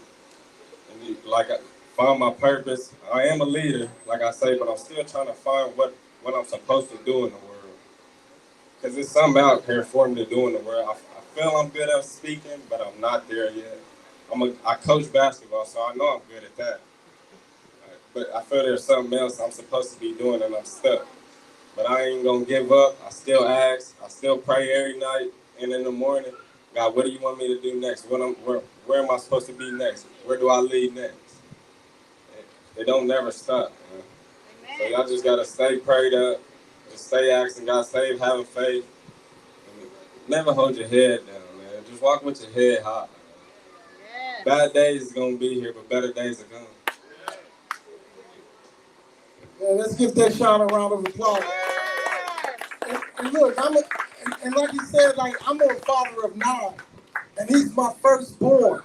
and find my purpose. I am a leader, like I say, but I'm still trying to find what I'm supposed to do in the world. Because there's something out here for me to do in the world. I feel I'm good at speaking, but I'm not there yet. I coach basketball, so I know I'm good at that. But I feel there's something else I'm supposed to be doing and I'm stuck. But I ain't gonna give up. I still ask. I still pray every night and in the morning. God, what do you want me to do next? Where am I supposed to be next? Where do I lead next? It don't never stop, man. So y'all just gotta stay prayed up, just stay asking God, stay having faith. And never hold your head down, man. Just walk with your head high. Yes. Bad days is gonna be here, but better days are coming. Yeah, let's give that Sean a round of applause. And look, and like he said, like I'm a father of 9, and he's my firstborn.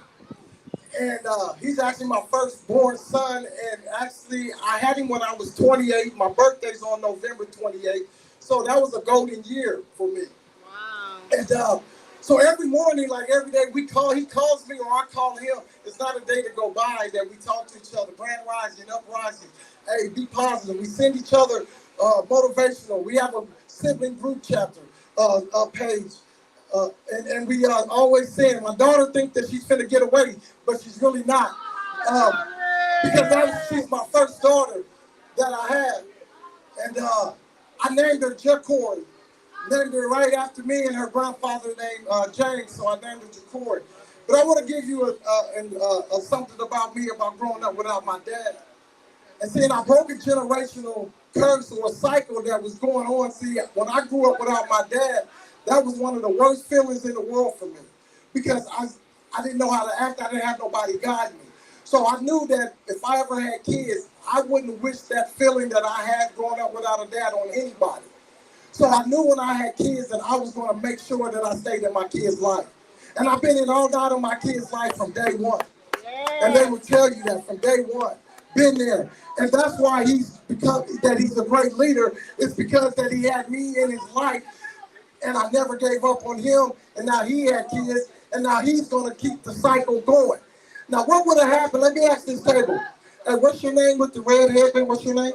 And he's actually my firstborn son. And actually, I had him when I was 28. My birthday's on November 28th. So that was a golden year for me. Wow. And so every morning, like every day, he calls me or I call him. It's not a day to go by that we talk to each other. Grand rising, uprising. Hey, be positive. We send each other motivational. We have a sibling group chapter page. And we always saying, my daughter thinks that she's finna get away, but she's really not. Because she's my first daughter that I had. And I named her Jacory. Named her right after me and her grandfather named James, so I named her Jacory. But I want to give you something about me about growing up without my dad. And seeing I broke a generational curse or a cycle that was going on. See, when I grew up without my dad, that was one of the worst feelings in the world for me. Because I didn't know how to act, I didn't have nobody guide me. So I knew that if I ever had kids, I wouldn't wish that feeling that I had growing up without a dad on anybody. So I knew when I had kids that I was going to make sure that I stayed in my kids' life. And I've been in all nine of my kids' life from day one. And they will tell you that from day one. Been there. And that's why he's a great leader. It's because that he had me in his life and I never gave up on him. And now he had kids and now he's going to keep the cycle going. Now what would have happened? Let me ask this table. Hey, what's your name with the red headband? What's your name?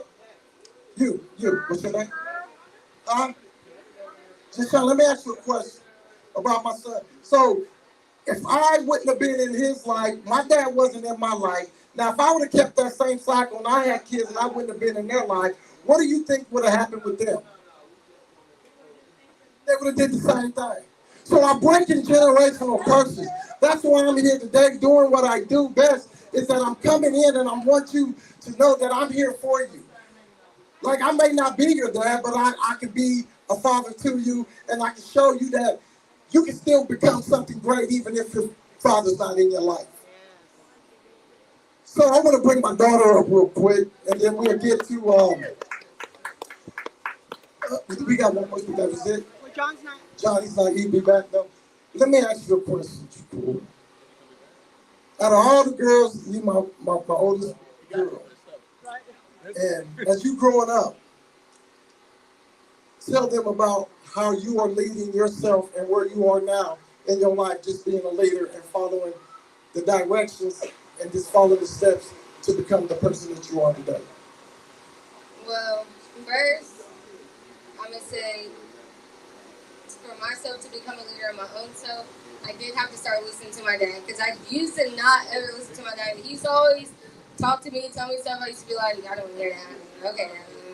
You. What's your name? Just let me ask you a question about my son. So if I wouldn't have been in his life, my dad wasn't in my life. Now, if I would have kept that same cycle and I had kids and I wouldn't have been in their life, what do you think would have happened with them? They would have did the same thing. So I'm breaking generational curses. That's why I'm here today doing what I do best, is that I'm coming in and I want you to know that I'm here for you. Like I may not be your dad, but I can be a father to you and I can show you that you can still become something great even if your father's not in your life. So I want to bring my daughter up real quick, and then we'll get to, we got one more, that was it? Well, John's not. John, he'll be back though. Let me ask you a question, Cool. Out of all the girls, you're my oldest girl. And as you growing up, tell them about how you are leading yourself and where you are now in your life, just being a leader and following the directions and just follow the steps to become the person that you are today. Well, first, I'm going to say, for myself, myself to become a leader of my own self, I did have to start listening to my dad, because I used to not ever listen to my dad. He used to always talk to me, tell me stuff. I used to be like, I don't hear that. Okay,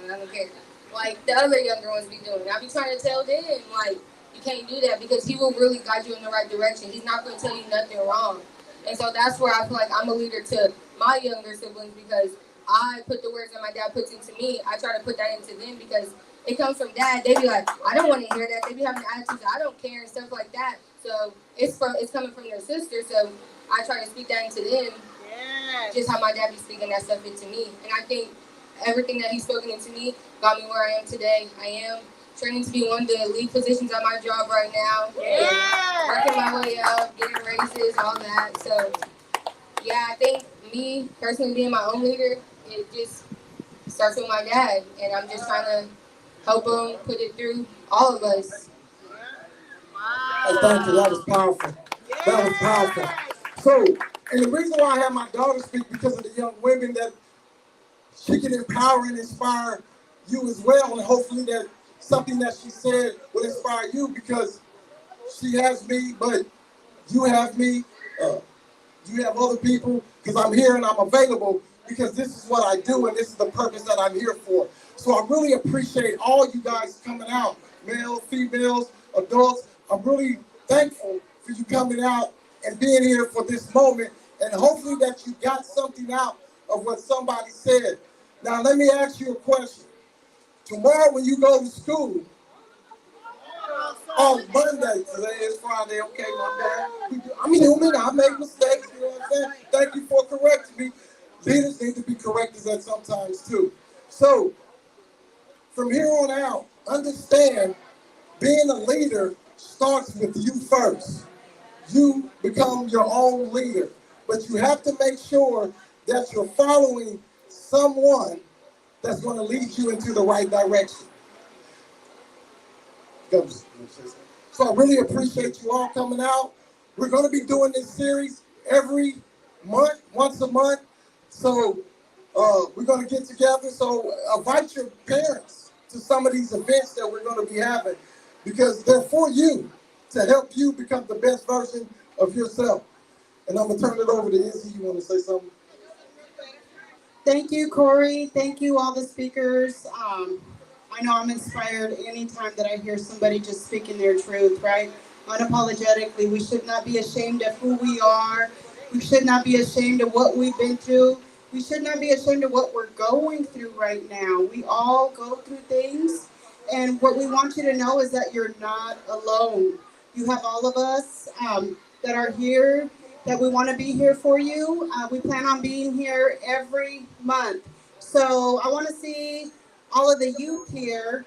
I don't care. Like the other younger ones be doing. I be trying to tell them, like, you can't do that, because he will really guide you in the right direction. He's not going to tell you nothing wrong. And so that's where I feel like I'm a leader to my younger siblings, because I put the words that my dad puts into me. I try to put that into them, because it comes from dad. They be like, I don't want to hear that. They be having attitudes, I don't care, and stuff like that. So it's coming from their sister. So I try to speak that into them. Yes. Just how my dad be speaking that stuff into me. And I think everything that he's spoken into me got me where I am today. I am training to be one of the lead positions at my job right now. Yeah. Working my way up, getting raises, all that. So yeah, I think me personally being my own leader, it just starts with my dad. And I'm just trying to help him put it through all of us. Hey, thank you. That was powerful. That was powerful. So, and the reason why I have my daughter speak, because of the young women, that she can empower and inspire you as well, and hopefully that something that she said will inspire you, because she has me, but you have me, you have other people, because I'm here and I'm available, because this is what I do and this is the purpose that I'm here for. So I really appreciate all you guys coming out, males, females, adults. I'm really thankful for you coming out and being here for this moment, and hopefully that you got something out of what somebody said. Now let me ask you a question. Tomorrow when you go to school, on Monday, today is Friday, okay, my bad. I'm human, I make mistakes, you know what I'm saying? Thank you for correcting me. Leaders need to be corrected at sometimes too. So, from here on out, understand being a leader starts with you first. You become your own leader, but you have to make sure that you're following someone that's going to lead you into the right direction. So I really appreciate you all coming out. We're going to be doing this series every month, once a month. So we're going to get together. So invite your parents to some of these events that we're going to be having, because they're for you, to help you become the best version of yourself. And I'm going to turn it over to Izzy. You want to say something? Thank you, Corey. Thank you, all the speakers. I know I'm inspired anytime that I hear somebody just speaking their truth, right? Unapologetically, we should not be ashamed of who we are. We should not be ashamed of what we've been through. We should not be ashamed of what we're going through right now. We all go through things. And what we want you to know is that you're not alone. You have all of us that are here, that we want to be here for you. We plan on being here every month. So I want to see all of the youth here.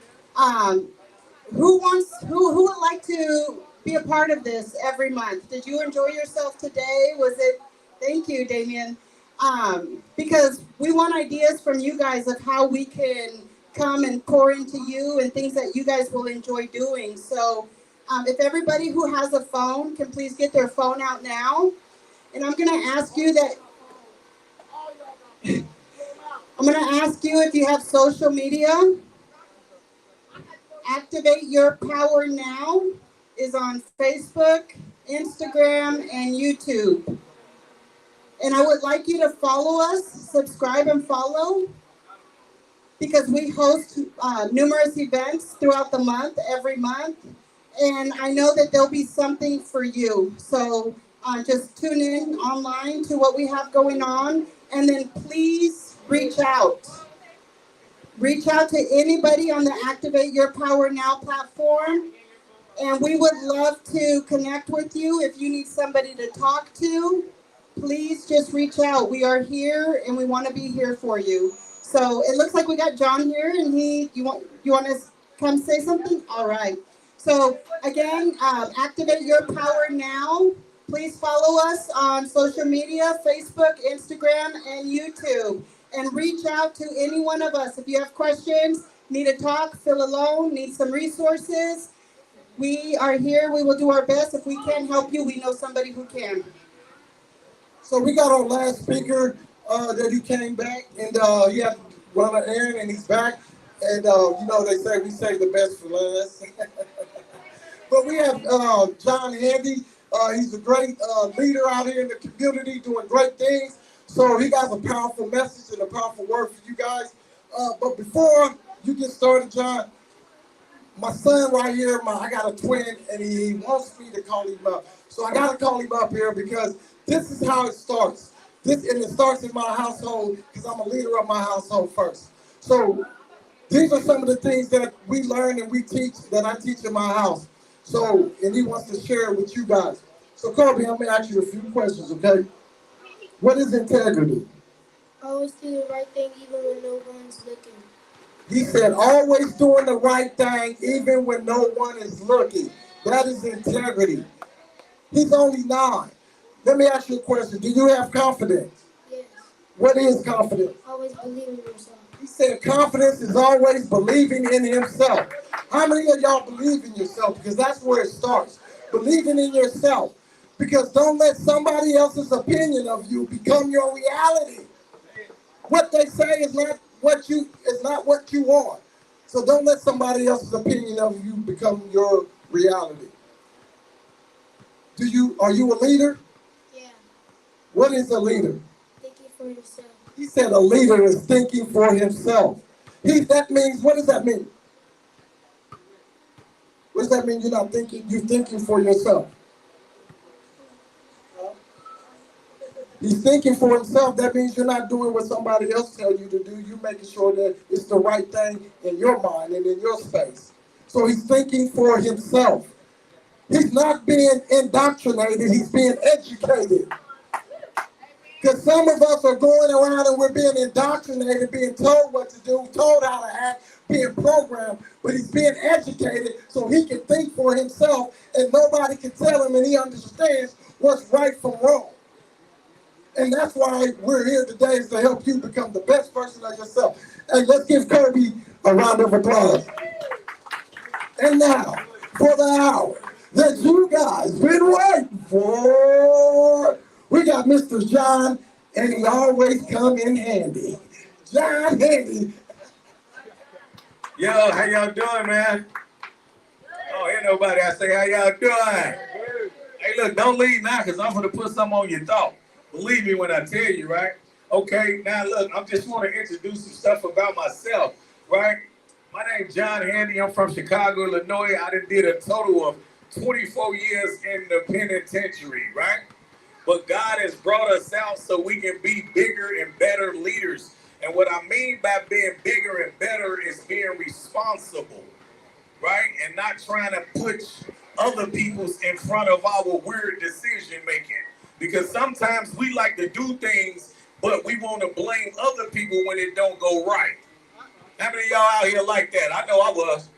Who would like to be a part of this every month? Did you enjoy yourself today? Was it? Thank you, Damien. Because we want ideas from you guys of how we can come and pour into you and things that you guys will enjoy doing. So if everybody who has a phone can please get their phone out now. And I'm going to ask you that, I'm going to ask you if you have social media. Activate Your Power Now is on Facebook, Instagram, and YouTube. And I would like you to follow us, subscribe and follow, because we host numerous events throughout the month, every month. And I know that there'll be something for you. So just tune in online to what we have going on. And then please reach out. Reach out to anybody on the Activate Your Power Now platform. And we would love to connect with you. If you need somebody to talk to, please just reach out. We are here and we want to be here for you. So it looks like we got John here, and you want to come say something? All right. So again, Activate Your Power Now. Please follow us on social media, Facebook, Instagram, and YouTube. And reach out to any one of us. If you have questions, need to talk, feel alone, need some resources, we are here. We will do our best. If we can't help you, we know somebody who can. So we got our last speaker that he came back, and he had to run an errand, and he's back. And you know, they say we save the best for last. But we have John Handy. He's a great leader out here in the community doing great things. So he got a powerful message and a powerful word for you guys. But before you get started, John, my son right here, I got a twin, and he wants me to call him up. So I got to call him up here because this is how it starts. And it starts in my household because I'm a leader of my household first. So these are some of the things that we learn and we teach, that I teach in my house. So, and he wants to share it with you guys. So Kobe, I'm going to ask you a few questions, okay? What is integrity? Always do the right thing even when no one's looking. He said, always doing the right thing, even when no one is looking. That is integrity. He's only 9. Let me ask you a question. Do you have confidence? Yes. What is confidence? Always believe in yourself. He said confidence is always believing in himself. How many of y'all believe in yourself? Because that's where it starts. Believing in yourself. Because don't let somebody else's opinion of you become your reality. What they say is not what you are. So don't let somebody else's opinion of you become your reality. Are you a leader? Yeah. What is a leader? Thinking for yourself. He said a leader is thinking for himself. That means, what does that mean? What does that mean? You're not thinking, you're thinking for yourself. He's thinking for himself. That means you're not doing what somebody else tells you to do. You're making sure that it's the right thing in your mind and in your space. So he's thinking for himself. He's not being indoctrinated. He's being educated. Because some of us are going around and we're being indoctrinated, being told what to do, told how to act, being programmed. But he's being educated so he can think for himself and nobody can tell him, and he understands what's right from wrong. And that's why we're here today, is to help you become the best version of yourself. And let's give Kobe a round of applause. And now, for the hour that you guys been waiting for, we got Mr. John, and he always come in handy. John Handy. Yo, how y'all doing, man? Oh, ain't nobody. I say, how y'all doing? Hey, look, don't leave now, because I'm going to put something on your thought. Believe me when I tell you, right? Okay, now look, I just want to introduce some stuff about myself, right? My name's John Handy. I'm from Chicago, Illinois. I did a total of 24 years in the penitentiary, right? But God has brought us out so we can be bigger and better leaders. And what I mean by being bigger and better is being responsible, right? And not trying to put other people's in front of our weird decision making. Because sometimes we like to do things, but we want to blame other people when it don't go right. How many of y'all out here like that? I know I was.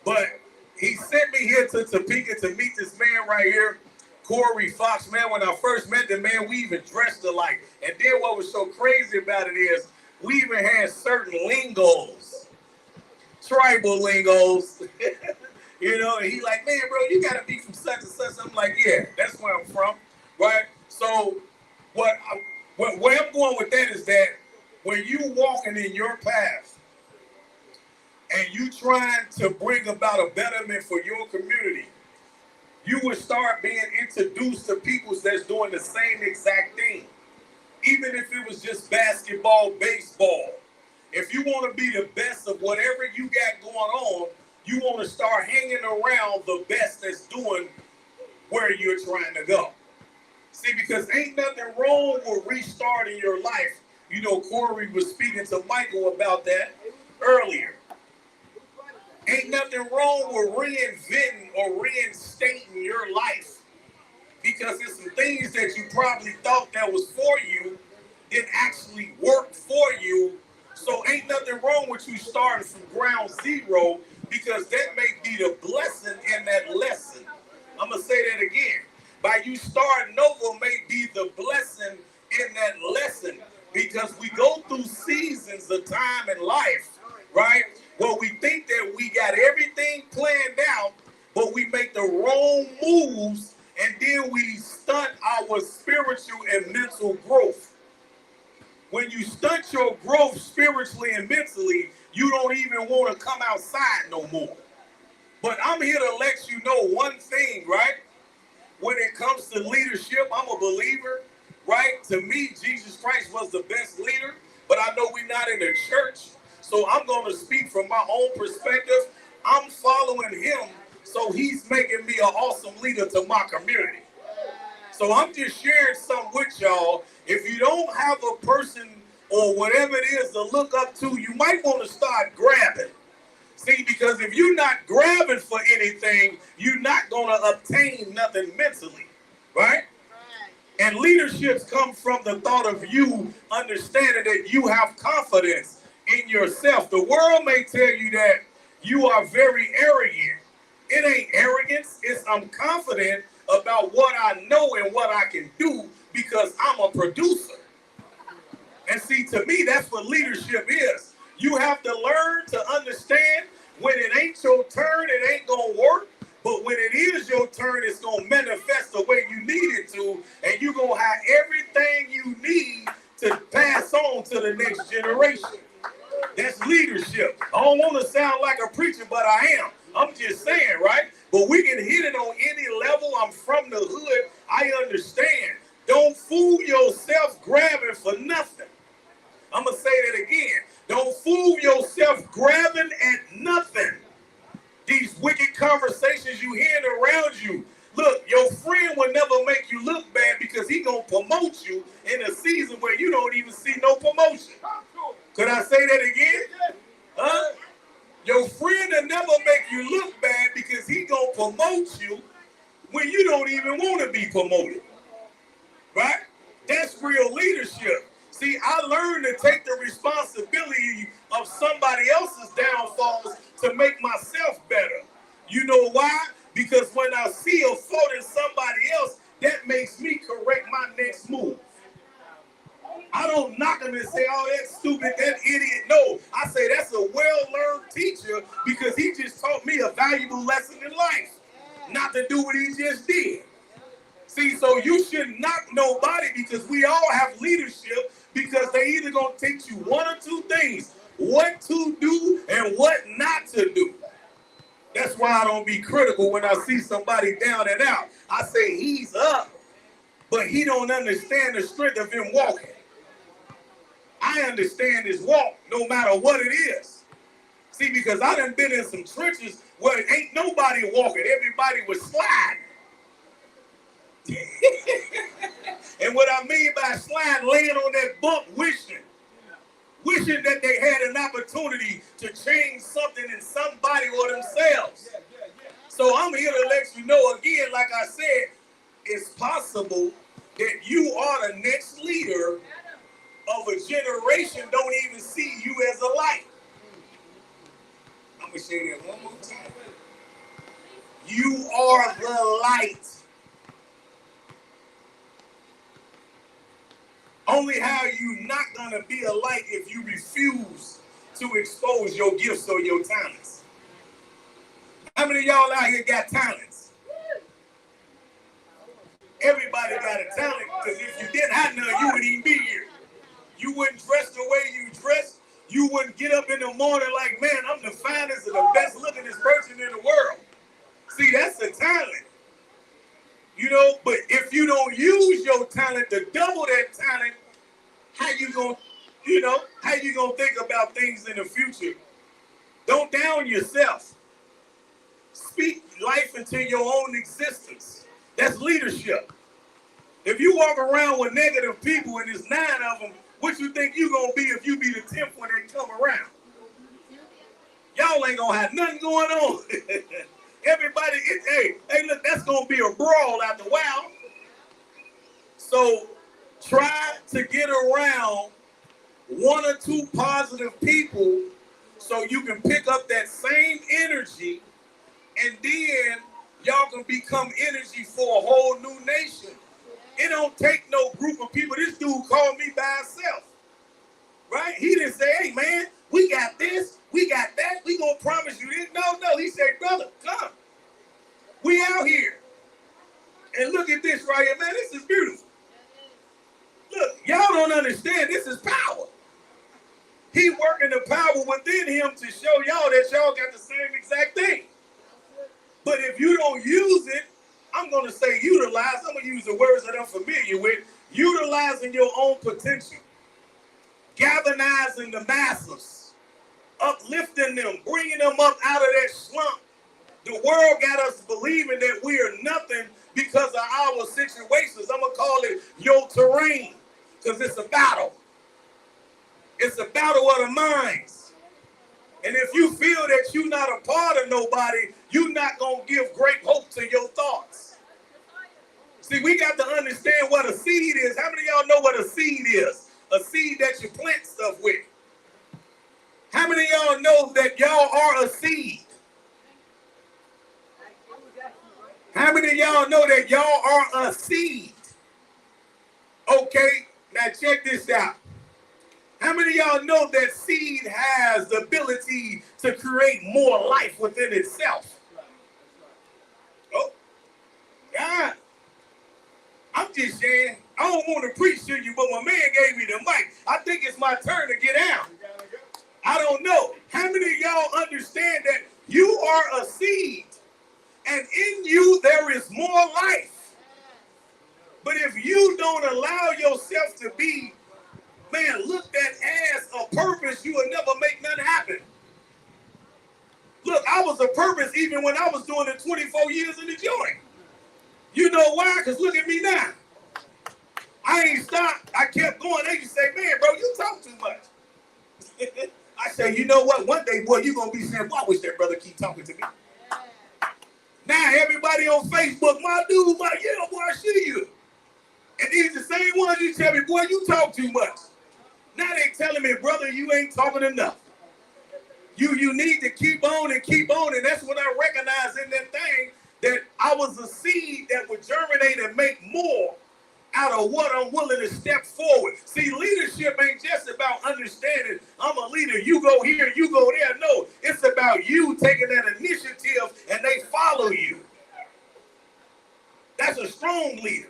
But he sent me here to Topeka to meet this man right here, Corey Fox. Man, when I first met the man, we even dressed alike. And then what was so crazy about it is we even had certain lingos, tribal lingos. You know, and he like, man, bro, you got to be from such and such. I'm like, yeah, that's where I'm from, right? So where I'm going with that is that when you walking in your path and you trying to bring about a betterment for your community, you would start being introduced to people that's doing the same exact thing. Even if it was just basketball, baseball. If you want to be the best of whatever you got going on, you want to start hanging around the best that's doing where you're trying to go. See, because ain't nothing wrong with restarting your life. You know, Corey was speaking to Michael about that earlier. Ain't nothing wrong with reinventing or reinstating your life. Because there's some things that you probably thought that was for you didn't actually work for you. So ain't nothing wrong with you starting from ground zero, because that may be the blessing in that lesson. I'm going to say that again. By you starting over may be the blessing in that lesson, because we go through seasons of time in life, right? Where we think that we got everything planned out, but we make the wrong moves, and then we stunt our spiritual and mental growth. When you stunt your growth spiritually and mentally, you don't even want to come outside no more. But I'm here to let you know one thing, right? When it comes to leadership, I'm a believer, right? To me, Jesus Christ was the best leader, but I know we're not in the church, so I'm going to speak from my own perspective. I'm following him, so he's making me an awesome leader to my community. So I'm just sharing something with y'all. If you don't have a person or whatever it is to look up to, you might want to start grabbing. See, because if you're not grabbing for anything, you're not going to obtain nothing mentally, right? And leaderships come from the thought of you understanding that you have confidence in yourself. The world may tell you that you are very arrogant. It ain't arrogance. It's I'm confident about what I know and what I can do because I'm a producer. And see, to me, that's what leadership is. You have to learn to understand when it ain't your turn, it ain't going to work. But when it is your turn, it's going to manifest the way you need it to. And you're going to have everything you need to pass on to the next generation. That's leadership. I don't want to sound like a preacher, but I am. I'm just saying, right? But we can hit it on any level. I'm from the hood. I understand. Don't fool yourself grabbing for nothing. I'm going to say that again. Don't fool yourself grabbing at nothing. These wicked conversations you hearing around you. Look, your friend will never make you look bad because he going to promote you in a season where you don't even see no promotion. Could I say that again? Huh? Your friend will never make you look bad because he going to promote you when you don't even want to be promoted. Right? That's real leadership. See, I learned to take the responsibility of somebody else's downfalls to make myself better. You know why? Because when I see a fault in somebody else, that makes me correct my next move. I don't knock him and say, oh, that's stupid, that idiot. No, I say that's a well-learned teacher because he just taught me a valuable lesson in life, not to do what he just did. See, so you shouldn't knock nobody because we all have leadership because they either going to teach you one or two things, what to do and what not to do. That's why I don't be critical when I see somebody down and out. I say he's up, but he don't understand the strength of him walking. I understand his walk no matter what it is. See, because I done been in some trenches where ain't nobody walking. Everybody was sliding. And what I mean by slide, laying on that bump, wishing that they had an opportunity to change something in somebody or themselves. So I'm here to let you know again, like I said, it's possible that you are the next leader of a generation don't even see you as a light. I'm going to say that one more time. You are the light. Only how you not going to be a light if you refuse to expose your gifts or your talents. How many of y'all out here got talents? Everybody got a talent, because if you didn't have none, you wouldn't even be here. You wouldn't dress the way you dress. You wouldn't get up in the morning like, man, I'm the finest and the best looking person in the world. See, that's a talent. You know, but if you don't use your talent to double that talent, how you gonna think about things in the future? Don't down yourself. Speak life into your own existence. That's leadership. If you walk around with negative people and there's 9 of them, what you think you gonna be if you be the 10th when they come around? Y'all ain't gonna have nothing going on. Everybody, hey, look, that's gonna be a brawl after a while. So try to get around 1 or 2 positive people so you can pick up that same energy, and then y'all can become energy for a whole new nation. It don't take no group of people. This dude called me by himself, right? He didn't say, hey, man, we got this, we got that, we gonna promise you this. No, he said, brother, come. We out here. And look at this right here, man, this is beautiful. Look, y'all don't understand, this is power. He working the power within him to show y'all that y'all got the same exact thing. But if you don't use it, I'm going to say utilize. I'm going to use the words that I'm familiar with. Utilizing your own potential. Galvanizing the masses. Uplifting them. Bringing them up out of that slump. The world got us believing that we are nothing because of our situations. I'm going to call it your terrain because it's a battle. It's a battle of the minds. And if you feel that you're not a part of nobody, you're not going to give great hope to your thoughts. See, we got to understand what a seed is. How many of y'all know what a seed is? A seed that you plant stuff with. How many of y'all know that y'all are a seed? How many of y'all know that y'all are a seed? Okay, now check this out. How many of y'all know that seed has the ability to create more life within itself? Oh, God. I'm just saying, I don't want to preach to you, but my man gave me the mic. I think it's my turn to get out. I don't know. How many of y'all understand that you are a seed and in you there is more life? But if you don't allow yourself to be, man, looked at as a purpose, you will never make nothing happen. Look, I was a purpose even when I was doing it 24 years in the joint. You know why? Because look at me now. I ain't stopped. I kept going. They used to say, man, bro, you talk too much. I say, you know what? One day, boy, you're going to be saying, boy, I wish that brother keep talking to me. Now everybody on Facebook, my dude, my, yeah, boy, I see you. And these the same ones you tell me, boy, you talk too much. Now they telling me, brother, you ain't talking enough. You need to keep on, and that's what I recognize in that thing, that I was a seed that would germinate and make more out of what I'm willing to step forward. See, leadership ain't just about understanding I'm a leader, you go here, you go there. No, it's about you taking that initiative and they follow you. That's a strong leader.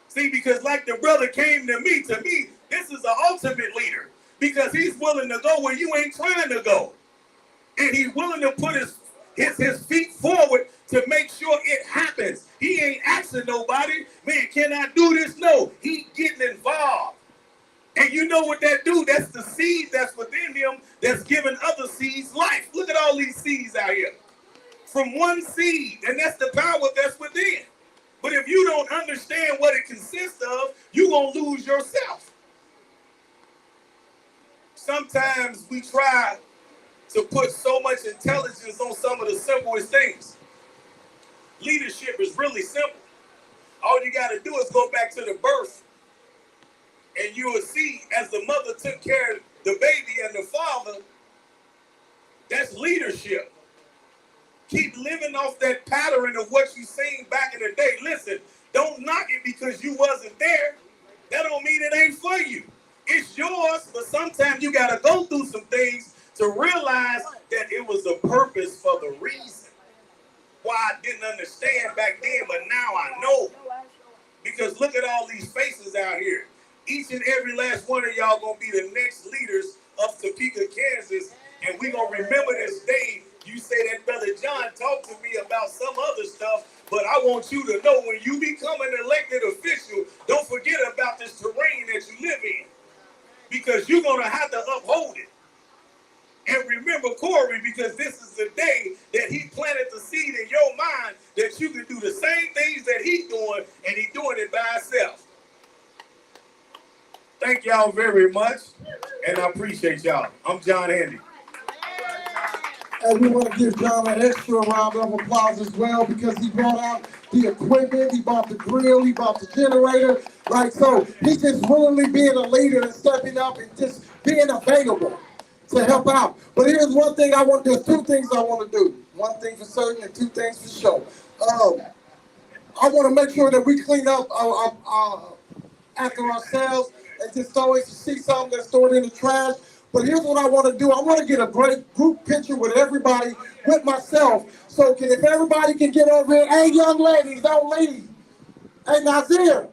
See, because like the brother came to me, this is the ultimate leader because he's willing to go where you ain't trying to go. And he's willing to put his feet forward to make sure it happens. He ain't asking nobody, man, can I do this? No, he getting involved. And you know what that do? That's the seed that's within him that's giving other seeds life. Look at all these seeds out here. From one seed, and that's the power that's within. But if you don't understand what it consists of, you're going to lose yourself. Sometimes we try to put so much intelligence on some of the simplest things. Leadership is really simple. All you got to do is go back to the birth, and you will see as the mother took care of the baby and the father, that's leadership. Keep living off that pattern of what you seen back in the day. Listen, don't knock it because you wasn't there. That don't mean it ain't for you. It's yours, but sometimes you got to go through some things to realize that it was a purpose for the reason. Why I didn't understand back then, but now I know. Because look at all these faces out here. Each and every last one of y'all going to be the next leaders of Topeka, Kansas. And we going to remember this day. You say that Brother John talked to me about some other stuff, but I want you to know when you become an elected official, don't forget about this terrain that you live in. Because you're going to have to uphold it. And remember Corey, because this is the day that he planted the seed in your mind that you can do the same things that he's doing, and he's doing it by himself. Thank y'all very much, and I appreciate y'all. I'm John Handy. And we want to give John an extra round of applause as well because he brought out the equipment, he bought the grill, he bought the generator, right? So he's just willingly being a leader and stepping up and just being available to help out. But here's one thing there's two things I want to do. One thing for certain and two things for sure. I want to make sure that we clean up after ourselves and just always see something that's stored in the trash. But here's what I want to do. I want to get a great group picture with everybody, with myself. So if everybody can get over here, hey, young ladies, don't leave. Hey, Nazir,